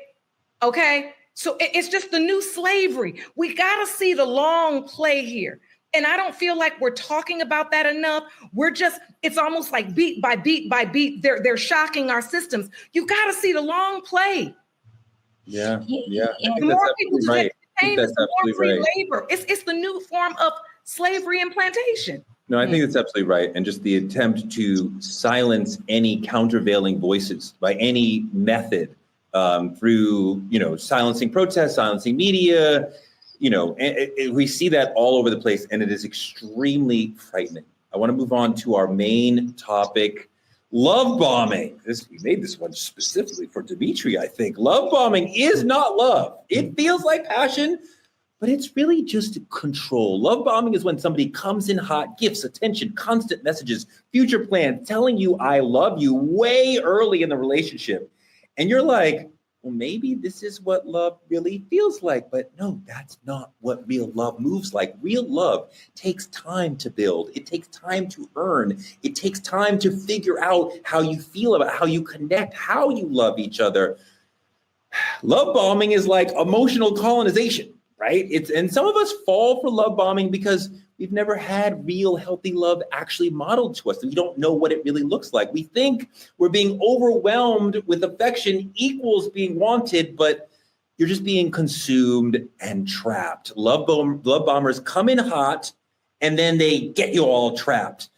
Okay? So it's just the new slavery. We got to see the long play here. And I don't feel like we're talking about that enough. It's almost like beat by beat by beat. They're shocking our systems. You got to see the long play. Yeah. The more people do that, the more free labor. It's the new form of slavery and plantation. No, I think that's absolutely right. And just the attempt to silence any countervailing voices by any method, through, silencing protests, silencing media, we see that all over the place, and it is extremely frightening. I want to move on to our main topic, love bombing. We made this one specifically for Dimitri, I think. Love bombing is not love. It feels like passion, but it's really just control. Love bombing is when somebody comes in hot, gifts, attention, constant messages, future plans, telling you I love you way early in the relationship. And you're like, well, maybe this is what love really feels like. But no, that's not what real love moves like. Real love takes time to build. It takes time to earn. It takes time to figure out how you feel about how you connect, how you love each other. Love bombing is like emotional colonization, right? And some of us fall for love bombing because we've never had real healthy love actually modeled to us. And we don't know what it really looks like. We think we're being overwhelmed with affection equals being wanted, but you're just being consumed and trapped. Love bombers come in hot, and then they get you all trapped.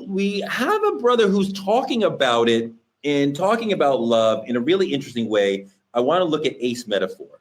We have a brother who's talking about it and talking about love in a really interesting way. I want to look at Ace Metaphor.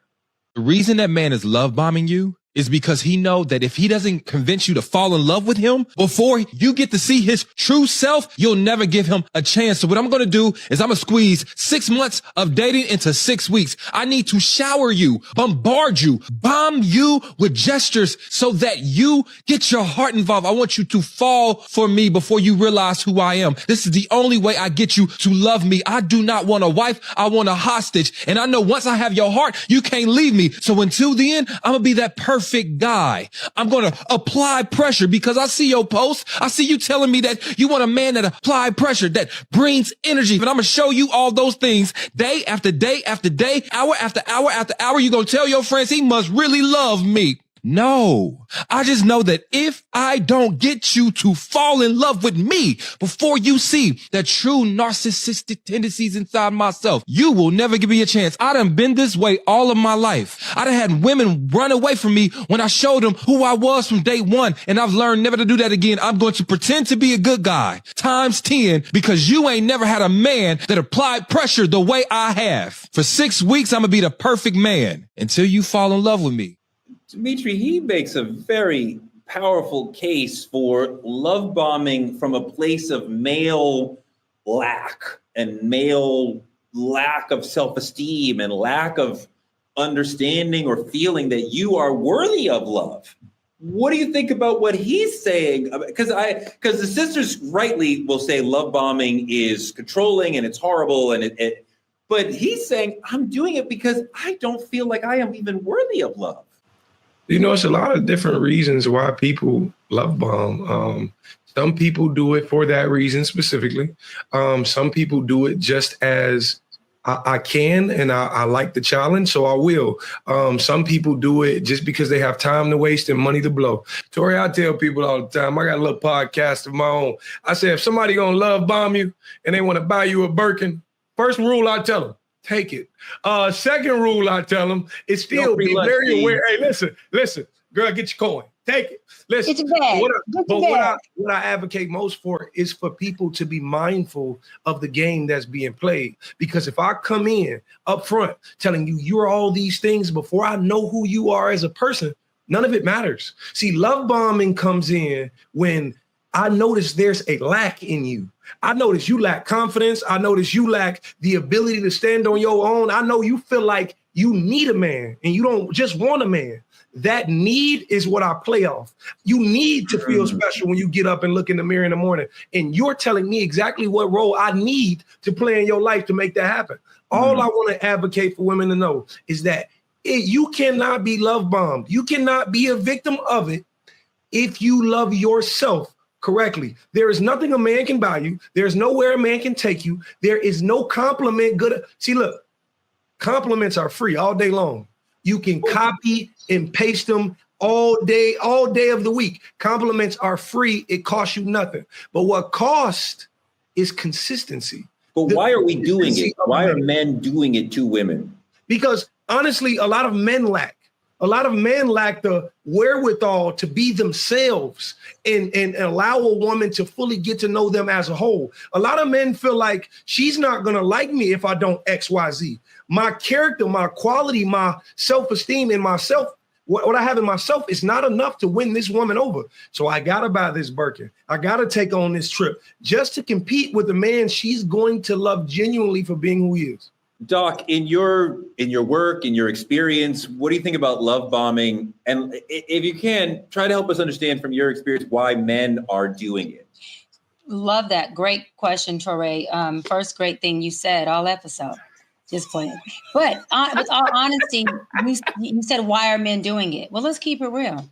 The reason that man is love bombing you is because he know that if he doesn't convince you to fall in love with him before you get to see his true self, you'll never give him a chance. So what I'm going to do is I'm going to squeeze 6 months of dating into 6 weeks. I need to shower you, bombard you, bomb you with gestures so that you get your heart involved. I want you to fall for me before you realize who I am. This is the only way I get you to love me. I do not want a wife. I want a hostage. And I know once I have your heart, you can't leave me. So until the end, I'm going to be that perfect guy. I'm going to apply pressure because I see your posts. I see you telling me that you want a man that apply pressure, that brings energy. But I'm going to show you all those things day after day after day, hour after hour after hour. You're going to tell your friends he must really love me. No, I just know that if I don't get you to fall in love with me before you see the true narcissistic tendencies inside myself, you will never give me a chance. I done been this way all of my life. I done had women run away from me when I showed them who I was from day one, and I've learned never to do that again. I'm going to pretend to be a good guy times 10 because you ain't never had a man that applied pressure the way I have. For 6 weeks, I'm gonna be the perfect man until you fall in love with me. Dimitri, he makes a very powerful case for love bombing from a place of male lack and male lack of self-esteem and lack of understanding or feeling that you are worthy of love. What do you think about what he's saying? Because the sisters rightly will say love bombing is controlling and it's horrible, and but he's saying I'm doing it because I don't feel like I am even worthy of love. You know, it's a lot of different reasons why people love bomb. Some people do it for that reason specifically. Some people do it just as I can, and I like the challenge, so I will. Some people do it just because they have time to waste and money to blow. Tori, I tell people all the time, I got a little podcast of my own. I say, if somebody gonna love bomb you and they want to buy you a Birkin, first rule I tell them, take it. Second rule I tell them is still be very aware. Hey, listen, girl, get your coin. Take it. Listen, what I advocate most for is for people to be mindful of the game that's being played. Because if I come in up front telling you you're all these things before I know who you are as a person, none of it matters. See, love bombing comes in when I notice there's a lack in you. I notice you lack confidence. I notice you lack the ability to stand on your own. I know you feel like you need a man and you don't just want a man. That need is what I play off. You need to feel special when you get up and look in the mirror in the morning. And you're telling me exactly what role I need to play in your life to make that happen. All I want to advocate for women to know is that you cannot be love bombed. You cannot be a victim of it if you love yourself correctly. There is nothing a man can buy you. There's nowhere a man can take you. There is no compliment good. See, look, compliments are free all day long. You can copy and paste them all day of the week. Compliments are free. It costs you nothing. But what costs is consistency. But why are we doing it? Why are men doing it to women? Because honestly, a lot of men lack the wherewithal to be themselves and allow a woman to fully get to know them as a whole. A lot of men feel like she's not going to like me if I don't X, Y, Z. My character, my quality, my self-esteem and myself, what I have in myself is not enough to win this woman over. So I got to buy this Birkin. I got to take on this trip just to compete with the man she's going to love genuinely for being who he is. Doc, in your work, in your experience, what do you think about love bombing? And if you can, try to help us understand from your experience why men are doing it. Love that. Great question, Torre. First great thing you said all episode. Just playing. But with all honesty, you said, why are men doing it? Well, let's keep it real.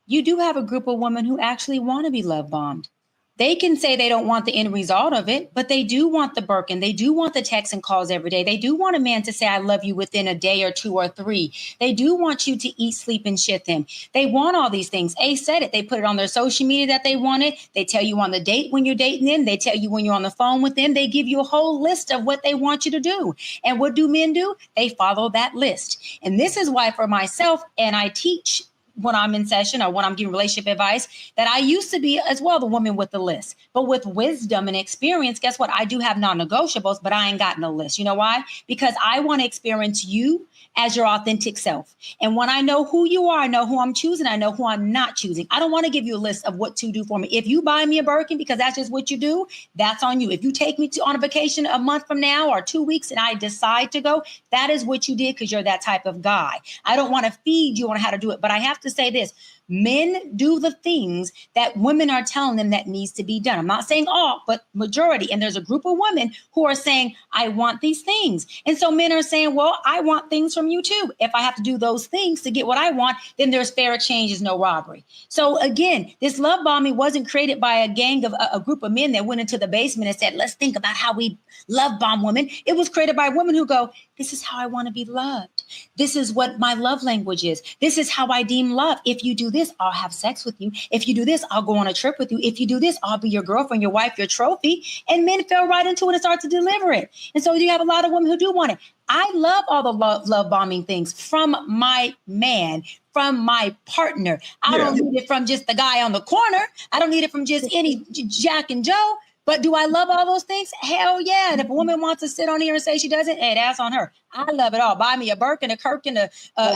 You do have a group of women who actually want to be love bombed. They can say they don't want the end result of it, but they do want the Birkin. They do want the texts and calls every day. They do want a man to say, I love you within a day or 2 or 3. They do want you to eat, sleep, and shit them. They want all these things. A said it. They put it on their social media that they want it. They tell you on the date when you're dating them. They tell you when you're on the phone with them. They give you a whole list of what they want you to do. And what do men do? They follow that list. And this is why for myself, and I teach when I'm in session or when I'm giving relationship advice, that I used to be as well the woman with the list. But with wisdom and experience, guess what? I do have non-negotiables, but I ain't got no list. You know why? Because I want to experience you as your authentic self. And when I know who you are, I know who I'm choosing. I know who I'm not choosing. I don't want to give you a list of what to do for me. If you buy me a Birkin because that's just what you do, that's on you. If you take me on a vacation a month from now or 2 weeks and I decide to go, that is what you did because you're that type of guy. I don't want to feed you on how to do it. But I have to say this. Men do the things that women are telling them that needs to be done. I'm not saying all, but majority. And there's a group of women who are saying, I want these things. And so men are saying, well, I want things from you too. If I have to do those things to get what I want, then there's fair exchange, is no robbery. So again, this love bombing wasn't created by a gang of a group of men that went into the basement and said, let's think about how we love bomb women. It was created by women who go, this is how I want to be loved. This is what my love language is. This is how I deem love. If you do this, I'll have sex with you. If you do this, I'll go on a trip with you. If you do this, I'll be your girlfriend, your wife, your trophy. And men fell right into it and started to deliver it. And so you have a lot of women who do want it. I love all the love bombing things from my man, from my partner. I don't need it from just the guy on the corner. I don't need it from just any Jack and Joe. But do I love all those things? Hell yeah. And if a woman wants to sit on here and say she doesn't, hey, that's on her. I love it all. Buy me a Birkin, a Kirkin,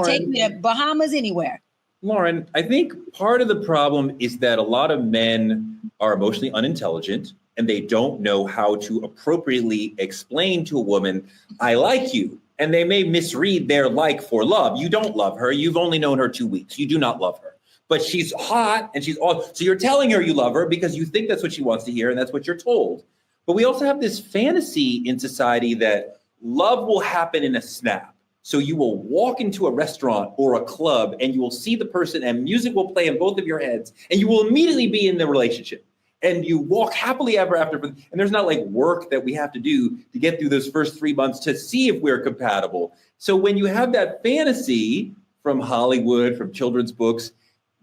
take me to Bahamas, anywhere. Lauren, I think part of the problem is that a lot of men are emotionally unintelligent and they don't know how to appropriately explain to a woman, I like you. And they may misread their like for love. You don't love her. You've only known her 2 weeks. You do not love her. But she's hot and she's awesome. So you're telling her you love her because you think that's what she wants to hear and that's what you're told. But we also have this fantasy in society that love will happen in a snap. So you will walk into a restaurant or a club and you will see the person and music will play in both of your heads and you will immediately be in the relationship. And you walk happily ever after. And there's not like work that we have to do to get through those first 3 months to see if we're compatible. So when you have that fantasy from Hollywood, from children's books,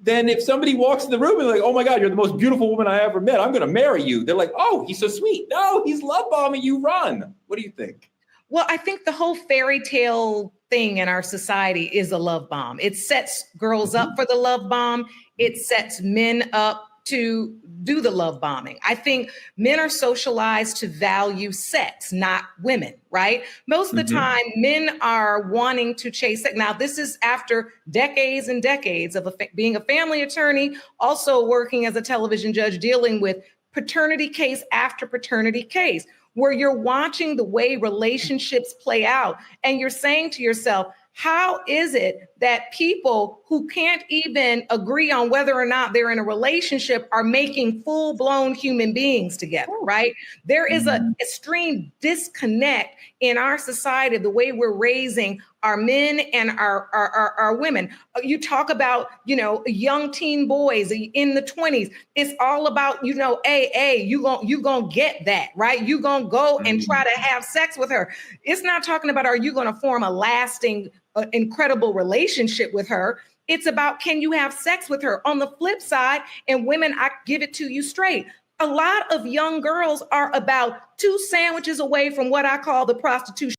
then if somebody walks in the room and like, oh my God, you're the most beautiful woman I ever met, I'm going to marry you. They're like, oh, he's so sweet. No, he's love bombing you, run. What do you think? Well, I think the whole fairy tale thing in our society is a love bomb. It sets girls up for the love bomb. It sets men up to do the love bombing. I think men are socialized to value sex, not women, right? Most of the time, men are wanting to chase sex. Now, this is after decades and decades of being a family attorney, also working as a television judge, dealing with paternity case after paternity case, where you're watching the way relationships play out and you're saying to yourself, how is it that people who can't even agree on whether or not they're in a relationship are making full-blown human beings together, right? There is an extreme disconnect in our society, the way we're raising our men and our women. You talk about, young teen boys in the 20s. It's all about, you gonna get that, right? You gonna go and try to have sex with her. It's not talking about, are you gonna form a lasting, incredible relationship with her? It's about, can you have sex with her? On the flip side, and women, I give it to you straight. A lot of young girls are about 2 sandwiches away from what I call the prostitution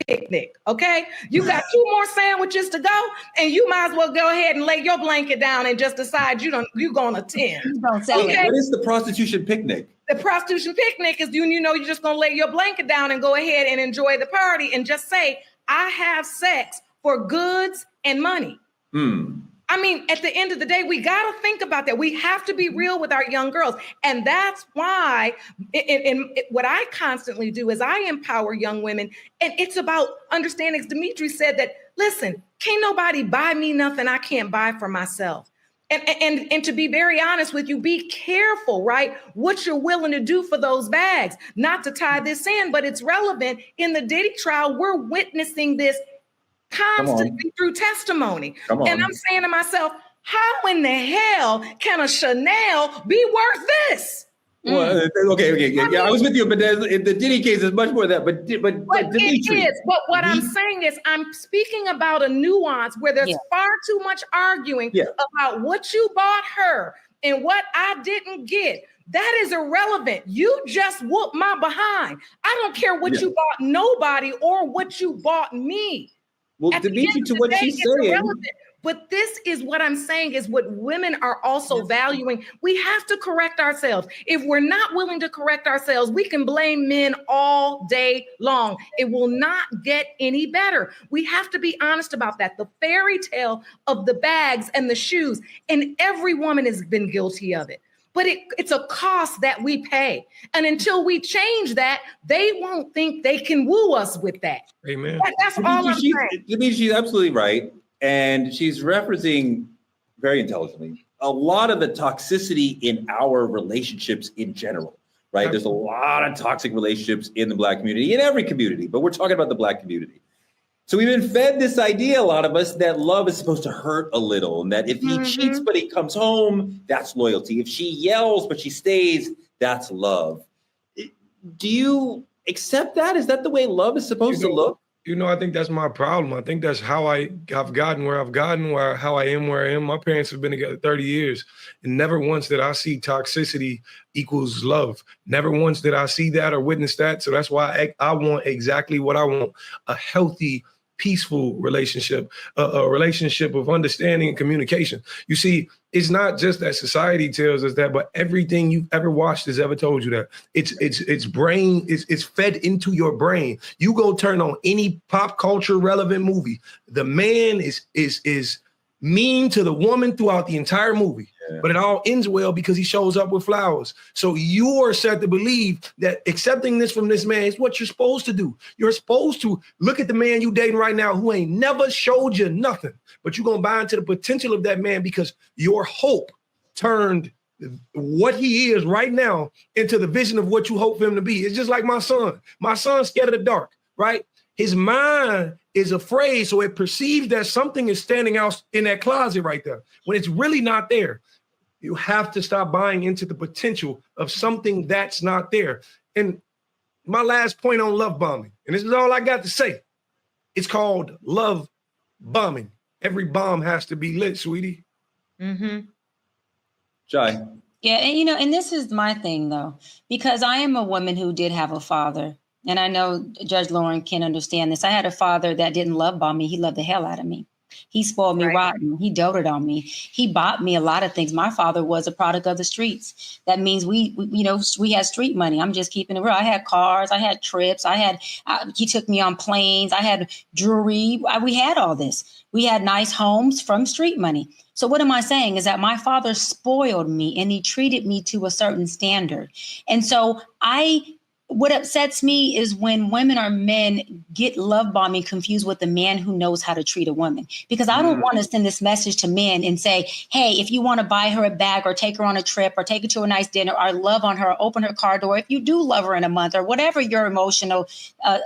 picnic. Okay. You got 2 more sandwiches to go and you might as well go ahead and lay your blanket down and just decide you're going to attend. Okay? What is the prostitution picnic? The prostitution picnic is, you're just going to lay your blanket down and go ahead and enjoy the party and just say, I have sex for goods and money. I mean, at the end of the day, we got to think about that. We have to be real with our young girls. And that's why what I constantly do is I empower young women. And it's about understanding, as Dimitri said, that, listen, can't nobody buy me nothing I can't buy for myself. And to be very honest with you, be careful, right? What you're willing to do for those bags. Not to tie this in, but it's relevant. In the Diddy trial, we're witnessing this constantly through testimony. And I'm saying to myself, how in the hell can a Chanel be worth this? Well, okay. Yeah, I was with you, but the Diddy case is much more than that. But it is. But what I'm saying is, I'm speaking about a nuance where there's far too much arguing about what you bought her and what I didn't get. That is irrelevant. You just whooped my behind. I don't care what you bought nobody or what you bought me. Well, Dimitri, to what she's saying. But this is what I'm saying is what women are also valuing. We have to correct ourselves. If we're not willing to correct ourselves, we can blame men all day long. It will not get any better. We have to be honest about that. The fairy tale of the bags and the shoes, and every woman has been guilty of it. But it's a cost that we pay. And until we change that, they won't think they can woo us with that. Amen. That's all I'm saying. She's absolutely right. And she's referencing very intelligently, a lot of the toxicity in our relationships in general, right? There's a lot of toxic relationships in the Black community, in every community, but we're talking about the Black community. So we've been fed this idea, a lot of us, that love is supposed to hurt a little, and that if he cheats but he comes home, that's loyalty. If she yells but she stays, that's love. Do you accept that? Is that the way love is supposed to look? I think that's my problem. I think that's how I've gotten where I've gotten, how I am where I am. My parents have been together 30 years, and never once did I see toxicity equals love. Never once did I see that or witness that. So that's why I want exactly what I want: a healthy, peaceful relationship, a relationship of understanding and communication. You see, it's not just that society tells us that, but everything you've ever watched has ever told you that. It's fed into your brain. You go turn on any pop culture relevant movie. The man is mean to the woman throughout the entire movie. But it all ends well because he shows up with flowers. So you're set to believe that accepting this from this man is what you're supposed to do. You're supposed to look at the man you dating right now who ain't never showed you nothing, but you're going to buy into the potential of that man because your hope turned what he is right now into the vision of what you hope for him to be. It's just like my son. My son's scared of the dark, right? His mind is afraid, so it perceives that something is standing out in that closet right there when it's really not there. You have to stop buying into the potential of something that's not there. And my last point on love bombing, and this is all I got to say, it's called love bombing. Every bomb has to be lit, sweetie. Jai. Yeah, and this is my thing, though, because I am a woman who did have a father. And I know Judge Lauren can understand this. I had a father that didn't love bomb me. He loved the hell out of me. He spoiled me rotten. He doted on me. He bought me a lot of things. My father was a product of the streets. That means we had street money. I'm just keeping it real. I had cars. I had trips. He took me on planes. I had jewelry. We had all this. We had nice homes from street money. So what am I saying is that my father spoiled me and he treated me to a certain standard. And so what upsets me is when women or men get love bombing confused with the man who knows how to treat a woman. Because I don't want to send this message to men and say, hey, if you want to buy her a bag or take her on a trip or take her to a nice dinner or love on her, or open her car door, if you do love her in a month or whatever your emotional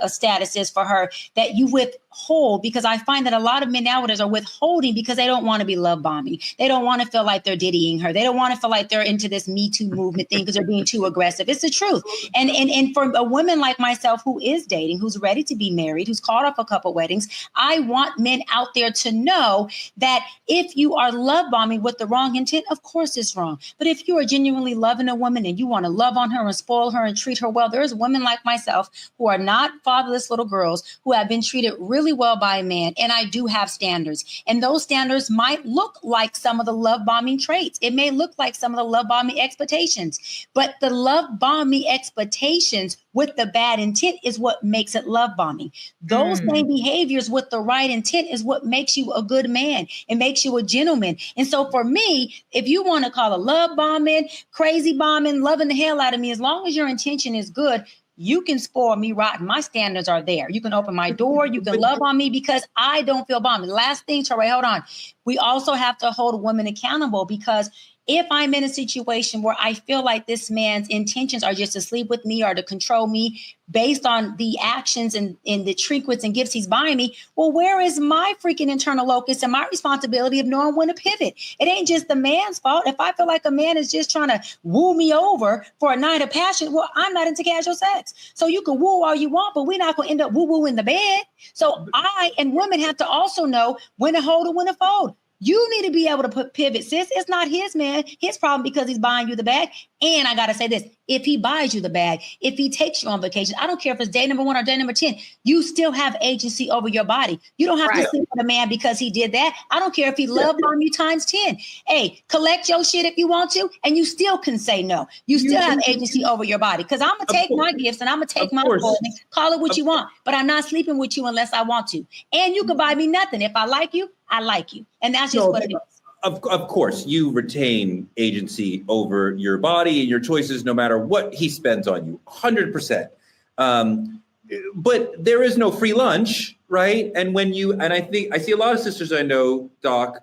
status is for her, that you withhold. Because I find that a lot of men nowadays are withholding because they don't want to be love bombing. They don't want to feel like they're diddying her. They don't want to feel like they're into this Me Too movement thing because they're being too aggressive. It's the truth. And for a woman like myself who is dating, who's ready to be married, who's caught up a couple weddings, I want men out there to know that if you are love bombing with the wrong intent, of course it's wrong. But if you are genuinely loving a woman and you want to love on her and spoil her and treat her well, there's women like myself who are not fatherless little girls who have been treated really well by a man. And I do have standards. And those standards might look like some of the love bombing traits. It may look like some of the love bombing expectations. But the love bombing expectations with the bad intent is what makes it love bombing. Those same behaviors with the right intent is what makes you a good man. It makes you a gentleman. And so for me, if you want to call it love bombing, crazy bombing, loving the hell out of me, as long as your intention is good, you can spoil me rotten. My standards are there. You can open my door. You can love on me because I don't feel bombed. Last thing, Torrey, hold on. We also have to hold women accountable because if I'm in a situation where I feel like this man's intentions are just to sleep with me or to control me based on the actions and the trinkets and gifts he's buying me, well, where is my freaking internal locus and my responsibility of knowing when to pivot? It ain't just the man's fault. If I feel like a man is just trying to woo me over for a night of passion, well, I'm not into casual sex. So you can woo all you want, but we're not going to end up woo-woo in the bed. So I and women have to also know when to hold and when to fold. You need to be able to pivot, sis. It's not his problem because he's buying you the bag. And I got to say this, if he buys you the bag, if he takes you on vacation, I don't care if it's day number 1 or day number 10, you still have agency over your body. You don't have to sleep with a man because he did that. I don't care if he loved on you times 10. Hey, collect your shit if you want to, and you still can say no. You still have agency over your body because I'm going to take my gifts and I'm going to take my appointment, call it what you want, but I'm not sleeping with you unless I want to. And you can buy me nothing. If I like you, I like you. And that's just what it is. Of course, you retain agency over your body and your choices, no matter what he spends on you, 100%. But there is no free lunch, right? And I see a lot of sisters I know, Doc,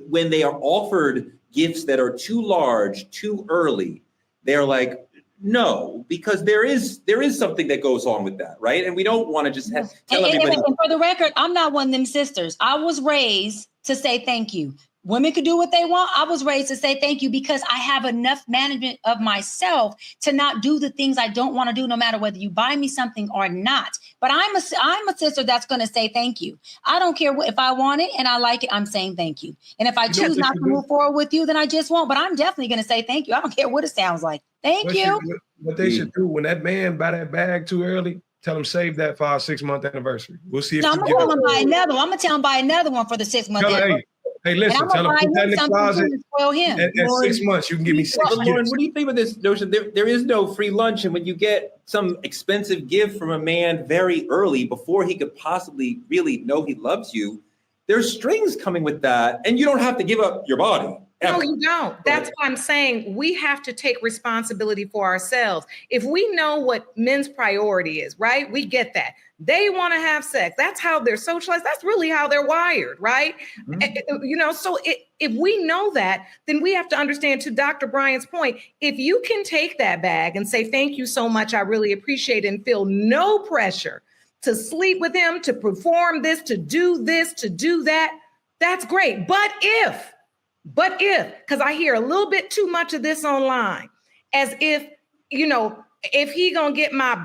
when they are offered gifts that are too large, too early, they're like, no, because there is something that goes on with that, right? And we don't want to just tell everybody. And for the record, I'm not one of them sisters. I was raised to say thank you. Women could do what they want. I was raised to say thank you because I have enough management of myself to not do the things I don't want to do, no matter whether you buy me something or not. But I'm a sister that's going to say thank you. I don't care if I want it and I like it. I'm saying thank you. And if I choose not to move forward with you, then I just won't. But I'm definitely going to say thank you. I don't care what it sounds like. Thank you. What they should do when that man buy that bag too early, tell him save that for our 6-month anniversary. We'll see if I'm going to tell him buy another one. I'm going to tell him buy another one for the 6-month anniversary. Hey, listen, tell him put that in the closet. At 6 months, you can give me 6 Lauren, gifts. what do you think of this notion? There is no free lunch. And when you get some expensive gift from a man very early before he could possibly really know he loves you, there's strings coming with that. And you don't have to give up your body. No, you don't. That's why I'm saying we have to take responsibility for ourselves. If we know what men's priority is, right? We get that. They want to have sex. That's how they're socialized. That's really how they're wired, right? Mm-hmm. So if we know that, then we have to understand, to Dr. Bryant's point, if you can take that bag and say, thank you so much, I really appreciate it, and feel no pressure to sleep with him, to perform this, to do that, that's great. But if, because I hear a little bit too much of this online, as if, if he gonna get a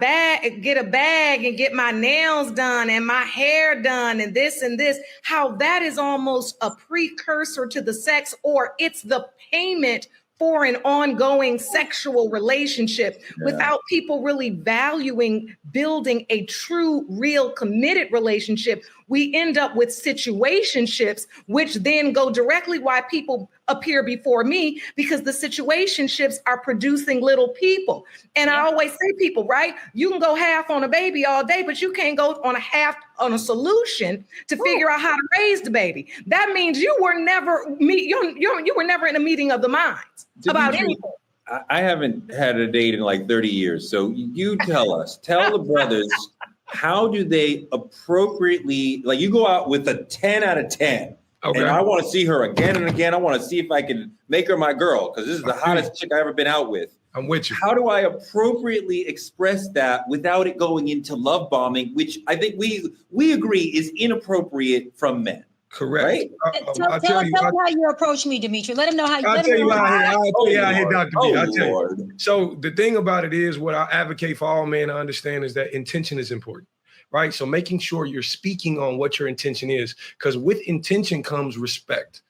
bag and get my nails done and my hair done and this, how that is almost a precursor to the sex, or it's the payment for an ongoing sexual relationship, without people really valuing building a true, real, committed relationship. We end up with situationships, which then go directly why people appear before me, because the situationships are producing little people. And I always say, people, right? You can go half on a baby all day, but you can't go on a half on a solution to figure out how to raise the baby. That means you were never you were never in a meeting of the minds about anything. I haven't had a date in like 30 years. So you tell the brothers, how do they appropriately, like, you go out with a 10 out of 10. Okay. And I want to see her again and again. I want to see if I can make her my girl, because this is the hottest chick I've ever been out with. I'm with you. How do I appropriately express that without it going into love bombing, which I think we agree is inappropriate from men? Correct. Right? Tell him how you approach me, Dimitri. Let him know how you. I'll tell you how I hit Dr. B. I'll tell Lord. you. So the thing about it is, what I advocate for all men to understand is that intention is important, right? So making sure you're speaking on what your intention is, because with intention comes respect.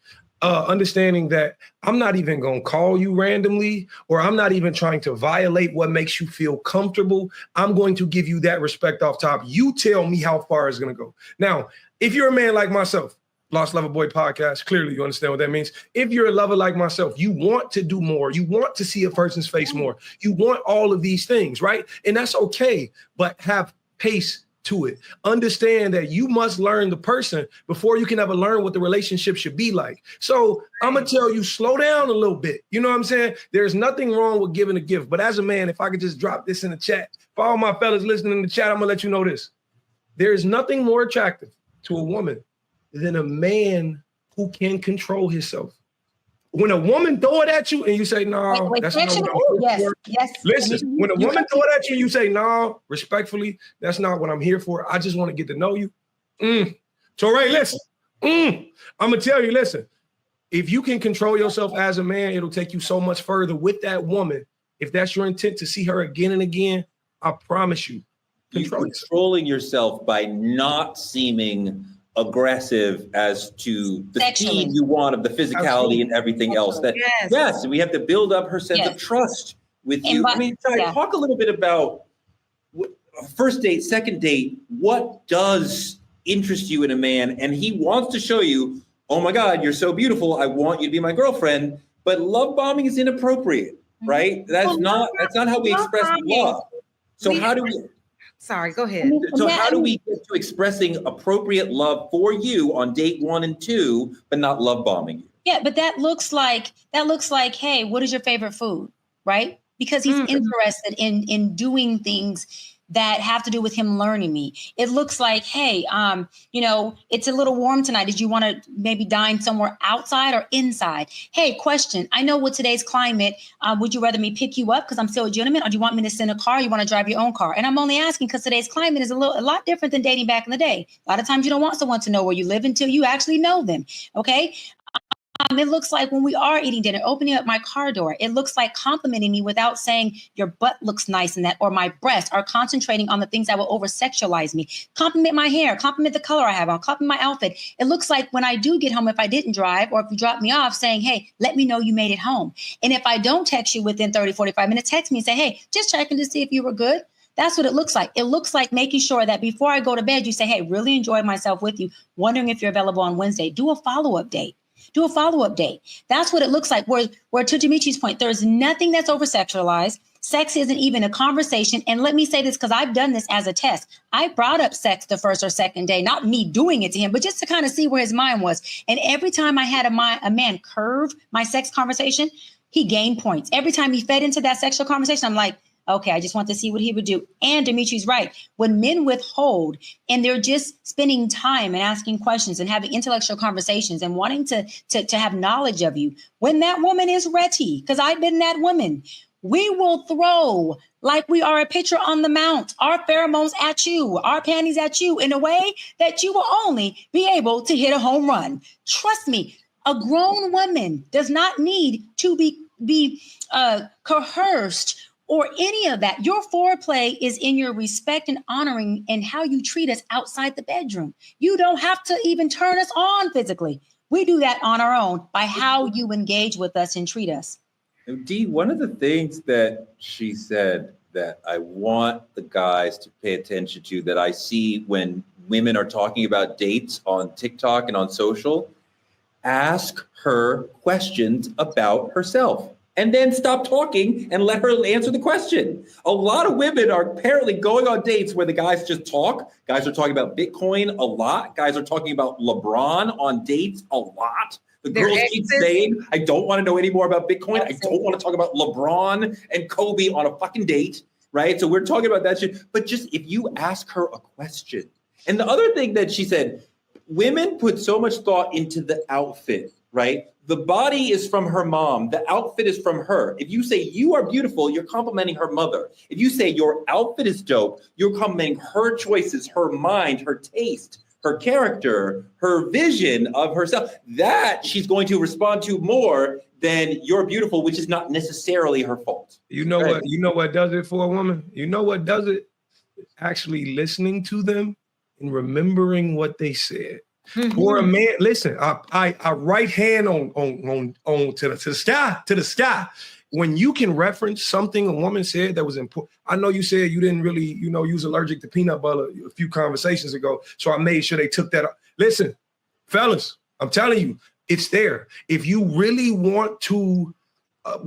Understanding that I'm not even going to call you randomly, or I'm not even trying to violate what makes you feel comfortable. I'm going to give you that respect off top. You tell me how far it's going to go. Now, if you're a man like myself, Lost Lover Boy podcast, clearly you understand what that means. If you're a lover like myself, you want to do more. You want to see a person's face more. You want all of these things, right? And that's okay, but have pace to it. Understand that you must learn the person before you can ever learn what the relationship should be like. So I'm going to tell you, slow down a little bit. You know what I'm saying? There's nothing wrong with giving a gift. But as a man, if I could just drop this in the chat, for all my fellas listening in the chat, I'm going to let you know this. There is nothing more attractive to a woman than a man who can control himself. When a woman throw it at you and you say, no, that's not what I'm here for. Yes. Listen, when a woman throw it at you, you say, no, respectfully, that's not what I'm here for. I just want to get to know you. So, Ray, listen, I'm going to tell you, listen, if you can control yourself as a man, it'll take you so much further with that woman. If that's your intent to see her again and again, I promise you. Controlling yourself by not seeming aggressive as to the speed you want of the physicality. Absolutely. And everything else. That yes, we have to build up her sense of trust with you. Talk a little bit about first date, second date. What does interest you in a man? And he wants to show you, oh my God, you're so beautiful. I want you to be my girlfriend. But love bombing is inappropriate, right? That's not how we express love. So how do we? Sorry, go ahead. So how do we get to expressing appropriate love for you on date 1 and 2, but not love bombing you? Yeah, but that looks like, hey, what is your favorite food, right? Because he's interested in doing things that have to do with him learning me. It looks like, hey, it's a little warm tonight. Did you want to maybe dine somewhere outside or inside? Hey, question. I know with today's climate, would you rather me pick you up because I'm still a gentleman, or do you want me to send a car? You want to drive your own car? And I'm only asking because today's climate is a lot different than dating back in the day. A lot of times you don't want someone to know where you live until you actually know them. Okay. It looks like when we are eating dinner, opening up my car door, it looks like complimenting me without saying your butt looks nice in that, or my breasts, or concentrating on the things that will over-sexualize me. Compliment my hair, compliment the color I have on, compliment my outfit. It looks like when I do get home, if I didn't drive or if you drop me off, saying, hey, let me know you made it home. And if I don't text you within 30, 45 minutes, text me and say, hey, just checking to see if you were good. That's what it looks like. It looks like making sure that before I go to bed, you say, hey, really enjoyed myself with you, wondering if you're available on Wednesday. Do a follow-up date. Do a follow-up date. That's what it looks like. Where to Dimitri's point, there's nothing that's over-sexualized. Sex isn't even a conversation. And let me say this, because I've done this as a test. I brought up sex the first or second day, not me doing it to him, but just to kind of see where his mind was. And every time I had a man curve my sex conversation, he gained points. Every time he fed into that sexual conversation, I'm like, okay, I just want to see what he would do. And Dimitri's right. When men withhold and they're just spending time and asking questions and having intellectual conversations and wanting to have knowledge of you, when that woman is ready, because I've been that woman, we will throw like we are a pitcher on the mount, our pheromones at you, our panties at you in a way that you will only be able to hit a home run. Trust me, a grown woman does not need to be coerced or any of that. Your foreplay is in your respect and honoring and how you treat us outside the bedroom. You don't have to even turn us on physically. We do that on our own by how you engage with us and treat us. Dee, one of the things that she said that I want the guys to pay attention to, that I see when women are talking about dates on TikTok and on social, ask her questions about herself. And then stop talking and let her answer the question. A lot of women are apparently going on dates where the guys just talk. Guys are talking about Bitcoin a lot. Guys are talking about LeBron on dates a lot. The girls keep saying, I don't want to know any more about Bitcoin. I don't want to talk about LeBron and Kobe on a fucking date, right? So we're talking about that shit. But just if you ask her a question. And the other thing that she said, women put so much thought into the outfit, right? The body is from her mom. The outfit is from her. If you say you are beautiful, you're complimenting her mother. If you say your outfit is dope, you're complimenting her choices, her mind, her taste, her character, her vision of herself. That she's going to respond to more than you're beautiful, which is not necessarily her fault. You know what? You know what does it for a woman? You know what does it? Actually listening to them and remembering what they said. Mm-hmm. For a man, listen, I right hand on to the sky. When you can reference something a woman said that was important. I know you said you didn't really, you was allergic to peanut butter a few conversations ago, so I made sure they took that up. Listen, fellas, I'm telling you, it's there. If you really want to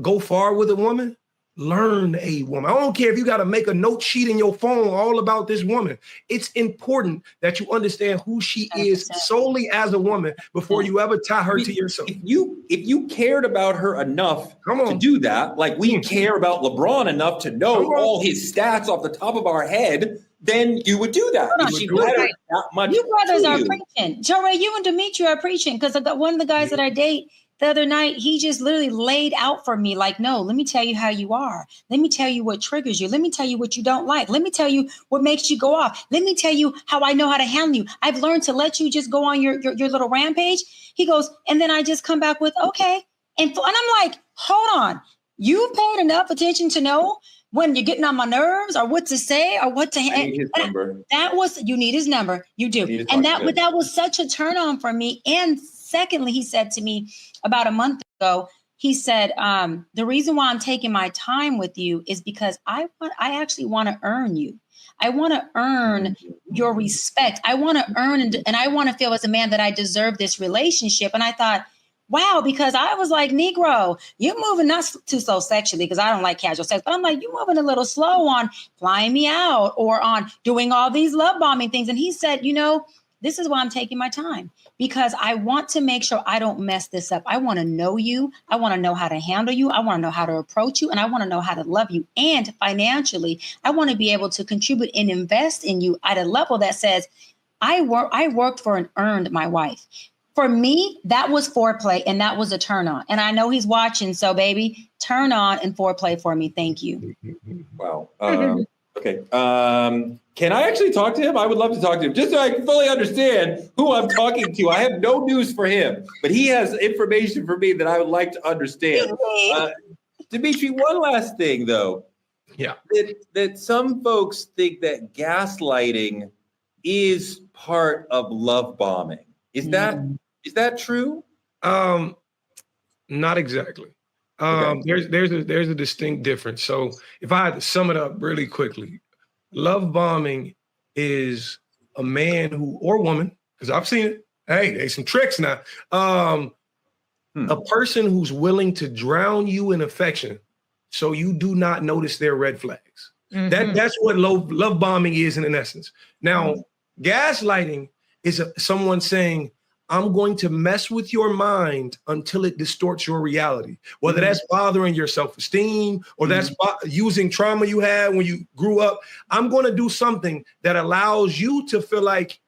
go far with a woman, learn a woman. I don't care if you got to make a note sheet in your phone all about this woman. It's important that you understand who she is solely as a woman before you ever tie her to yourself. If you cared about her enough to do that, like we care about LeBron enough to know all his stats off the top of our head, then you would do that. If she mattered that much. You brothers are preaching. Joey, you and Dimitri are preaching, because one of the guys that I date the other night, he just literally laid out for me like, no, let me tell you how you are. Let me tell you what triggers you. Let me tell you what you don't like. Let me tell you what makes you go off. Let me tell you how I know how to handle you. I've learned to let you just go on your little rampage. He goes, and then I just come back with, okay. And I'm like, hold on. You paid enough attention to know when you're getting on my nerves or what to say or what to need his number. You need his number. You do. And that was such a turn on for me. And secondly, he said to me about a month ago, he said, the reason why I'm taking my time with you is because I actually want to earn you. I want to earn your respect. I want to earn and I want to feel as a man that I deserve this relationship. And I thought, wow, because I was like, Negro, you're moving not too slow sexually, because I don't like casual sex, but I'm like, you're moving a little slow on flying me out or on doing all these love bombing things. And he said, This is why I'm taking my time, because I want to make sure I don't mess this up. I want to know you. I want to know how to handle you. I want to know how to approach you, and I want to know how to love you. And financially, I want to be able to contribute and invest in you at a level that says, I worked for and earned my wife. For me, that was foreplay, and that was a turn on. And I know he's watching, so baby, turn on and foreplay for me. Thank you. Wow. Okay. Can I actually talk to him? I would love to talk to him, just so I can fully understand who I'm talking to. I have no news for him, but he has information for me that I would like to understand. Dimitri, one last thing, though. Yeah. That some folks think that gaslighting is part of love bombing. Is that true? Not exactly. There's a distinct difference. So if I had to sum it up really quickly, love bombing is a man or woman, because I've seen it. Hey, there's some tricks now. A person who's willing to drown you in affection so you do not notice their red flags. That's what love bombing is in essence. Now, gaslighting is someone saying, I'm going to mess with your mind until it distorts your reality, whether that's bothering your self-esteem or that's using trauma you had when you grew up. I'm going to do something that allows you to feel like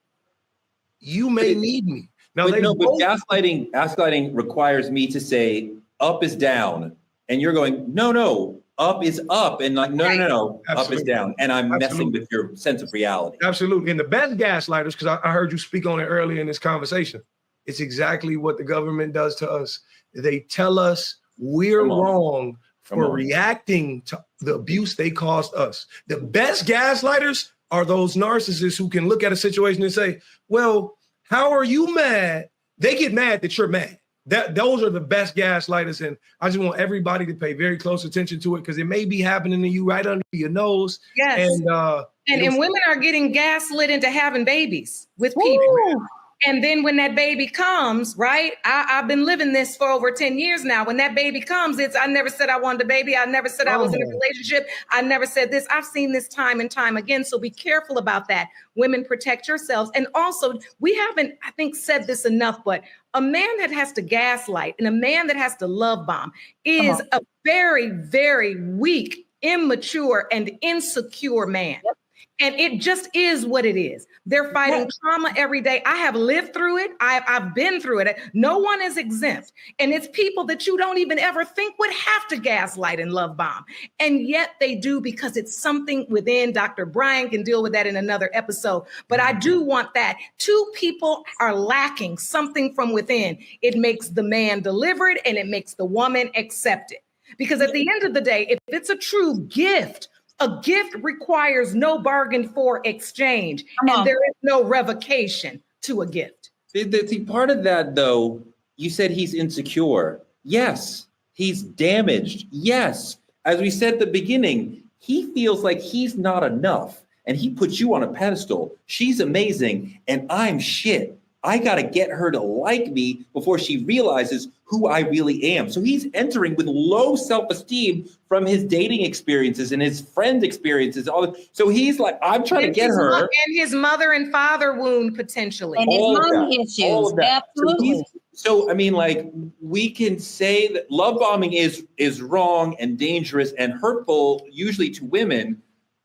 you may need me. Now, but gaslighting requires me to say up is down, and you're going, no, up is up, and like, no, up is down, and I'm messing with your sense of reality. Absolutely. And the best gaslighters, because I heard you speak on it earlier in this conversation, it's exactly what the government does to us. They tell us we're wrong for reacting to the abuse they caused us. The best gaslighters are those narcissists who can look at a situation and say, well, how are you mad? They get mad that you're mad. Those are the best gaslighters. And I just want everybody to pay very close attention to it, because it may be happening to you right under your nose. Yes. And women are getting gaslit into having babies with people. And then when that baby comes, right? I've been living this for over 10 years now. When that baby comes, I never said I wanted a baby. I never said I was in a relationship. I never said this. I've seen this time and time again. So be careful about that. Women, protect yourselves. And also, we haven't, I think, said this enough, but a man that has to gaslight and a man that has to love bomb is a very, very weak, immature, and insecure man. Yep. And it just is what it is. They're fighting trauma every day. I have lived through it. I've been through it. No one is exempt. And it's people that you don't even ever think would have to gaslight and love bomb. And yet they do, because it's something within. Dr. Bryant can deal with that in another episode. But I do want that. Two people are lacking something from within. It makes the man delivered and it makes the woman accept it. Because at the end of the day, if it's a true gift, a gift requires no bargain for exchange, and there is no revocation to a gift. See, part of that, though, you said he's insecure. Yes. He's damaged. Yes. As we said at the beginning, he feels like he's not enough, and he puts you on a pedestal. She's amazing, and I'm shit. I got to get her to like me before she realizes who I really am. So he's entering with low self-esteem from his dating experiences and his friend experiences. So he's like, I'm trying to get her. And his mother and father wound potentially. And his mommy issues. Absolutely. So, I mean, like, we can say that love bombing is wrong and dangerous and hurtful, usually to women.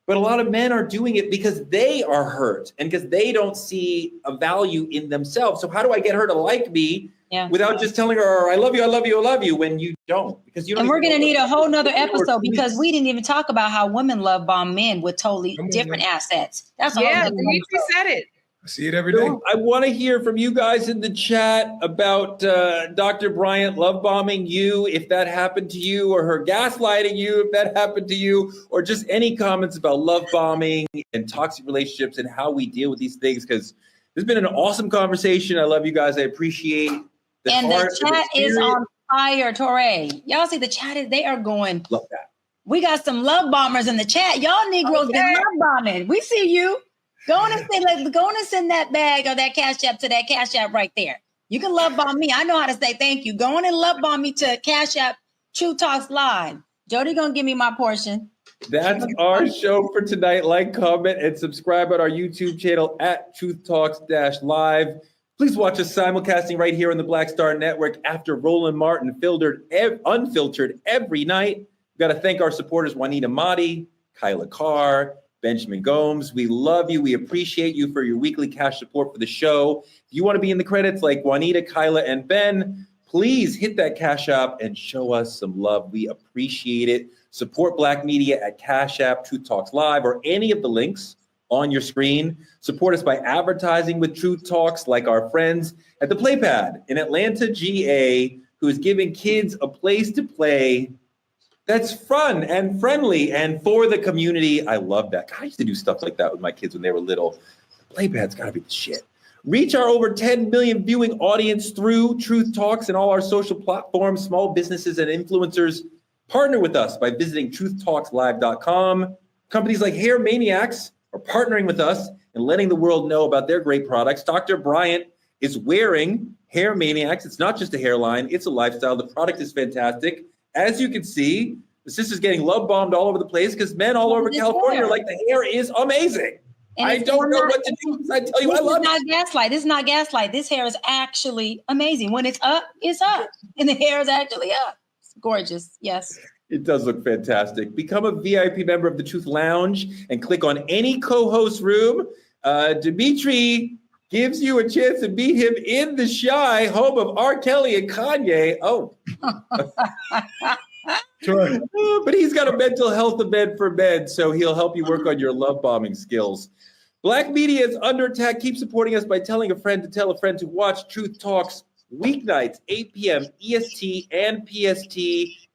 But a lot of men are doing it because they are hurt and because they don't see a value in themselves. So how do I get her to like me without just telling her, I love you, I love you, I love you, when you don't? Because you don't. And we're going to need a whole nother episode, because we didn't even talk about how women love bomb men with totally different assets. That's all. Yeah, Dimitri said it. I see it every day. I want to hear from you guys in the chat about Dr. Bryant love bombing you, if that happened to you, or her gaslighting you, if that happened to you, or just any comments about love bombing and toxic relationships and how we deal with these things. Because there's been an awesome conversation. I love you guys. I appreciate the and heart. The chat is on fire, Torre. Y'all see the chat? They are going. Love that. We got some love bombers in the chat. Y'all Negroes been love bombing. We see you. Go on and send that bag or that cash app to that cash app right there. You can love bomb me. I know how to say thank you. Go on and love bomb me to Cash App True Talks Live. Jody gonna give me my portion. That's our show for tonight. Like, comment, and subscribe on our YouTube channel at Truth Talks-Live. Please watch us simulcasting right here on the Black Star Network after Roland Martin unfiltered every night. We've got to thank our supporters, Juanita Motti, Kyla Carr, Benjamin Gomes. We love you. We appreciate you for your weekly cash support for the show. If you want to be in the credits like Juanita, Kyla, and Ben, please hit that Cash App and show us some love. We appreciate it. Support Black media at Cash App, Truth Talks Live, or any of the links on your screen. Support us by advertising with Truth Talks, like our friends at the Playpad in Atlanta, GA, who is giving kids a place to play that's fun and friendly and for the community. I love that. God, I used to do stuff like that with my kids when they were little. Playpad's got to be the shit. Reach our over 10 million viewing audience through Truth Talks and all our social platforms. Small businesses and influencers partner with us by visiting truthtalkslive.com. Companies like Hair Maniacs are partnering with us and letting the world know about their great products. Dr. Bryant is wearing Hair Maniacs. It's not just a hairline, it's a lifestyle. The product is fantastic. As you can see, the sister's getting love bombed all over the place because men all over California are like, the hair is amazing. And I don't know what to do because I tell you I love it. This is not gaslight. This is not gaslight. This hair is actually amazing. When it's up, it's up. And the hair is actually up. It's gorgeous. Yes. It does look fantastic. Become a VIP member of the Truth Lounge and click on any co-host room. Dimitri gives you a chance to meet him in the Shy, home of R. Kelly and Kanye. Oh. Sure. But he's got a mental health event for men, so he'll help you work on your love bombing skills. Black media is under attack. Keep supporting us by telling a friend to tell a friend to watch Truth Talks weeknights, 8 p.m. EST and PST.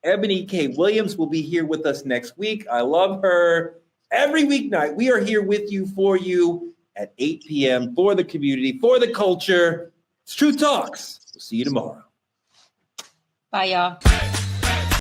Ebony K. Williams will be here with us next week. I love her. Every weeknight, we are here with you, for you, at 8 p.m. for the community, for the culture. It's Truth Talks. We'll see you tomorrow. Bye, y'all.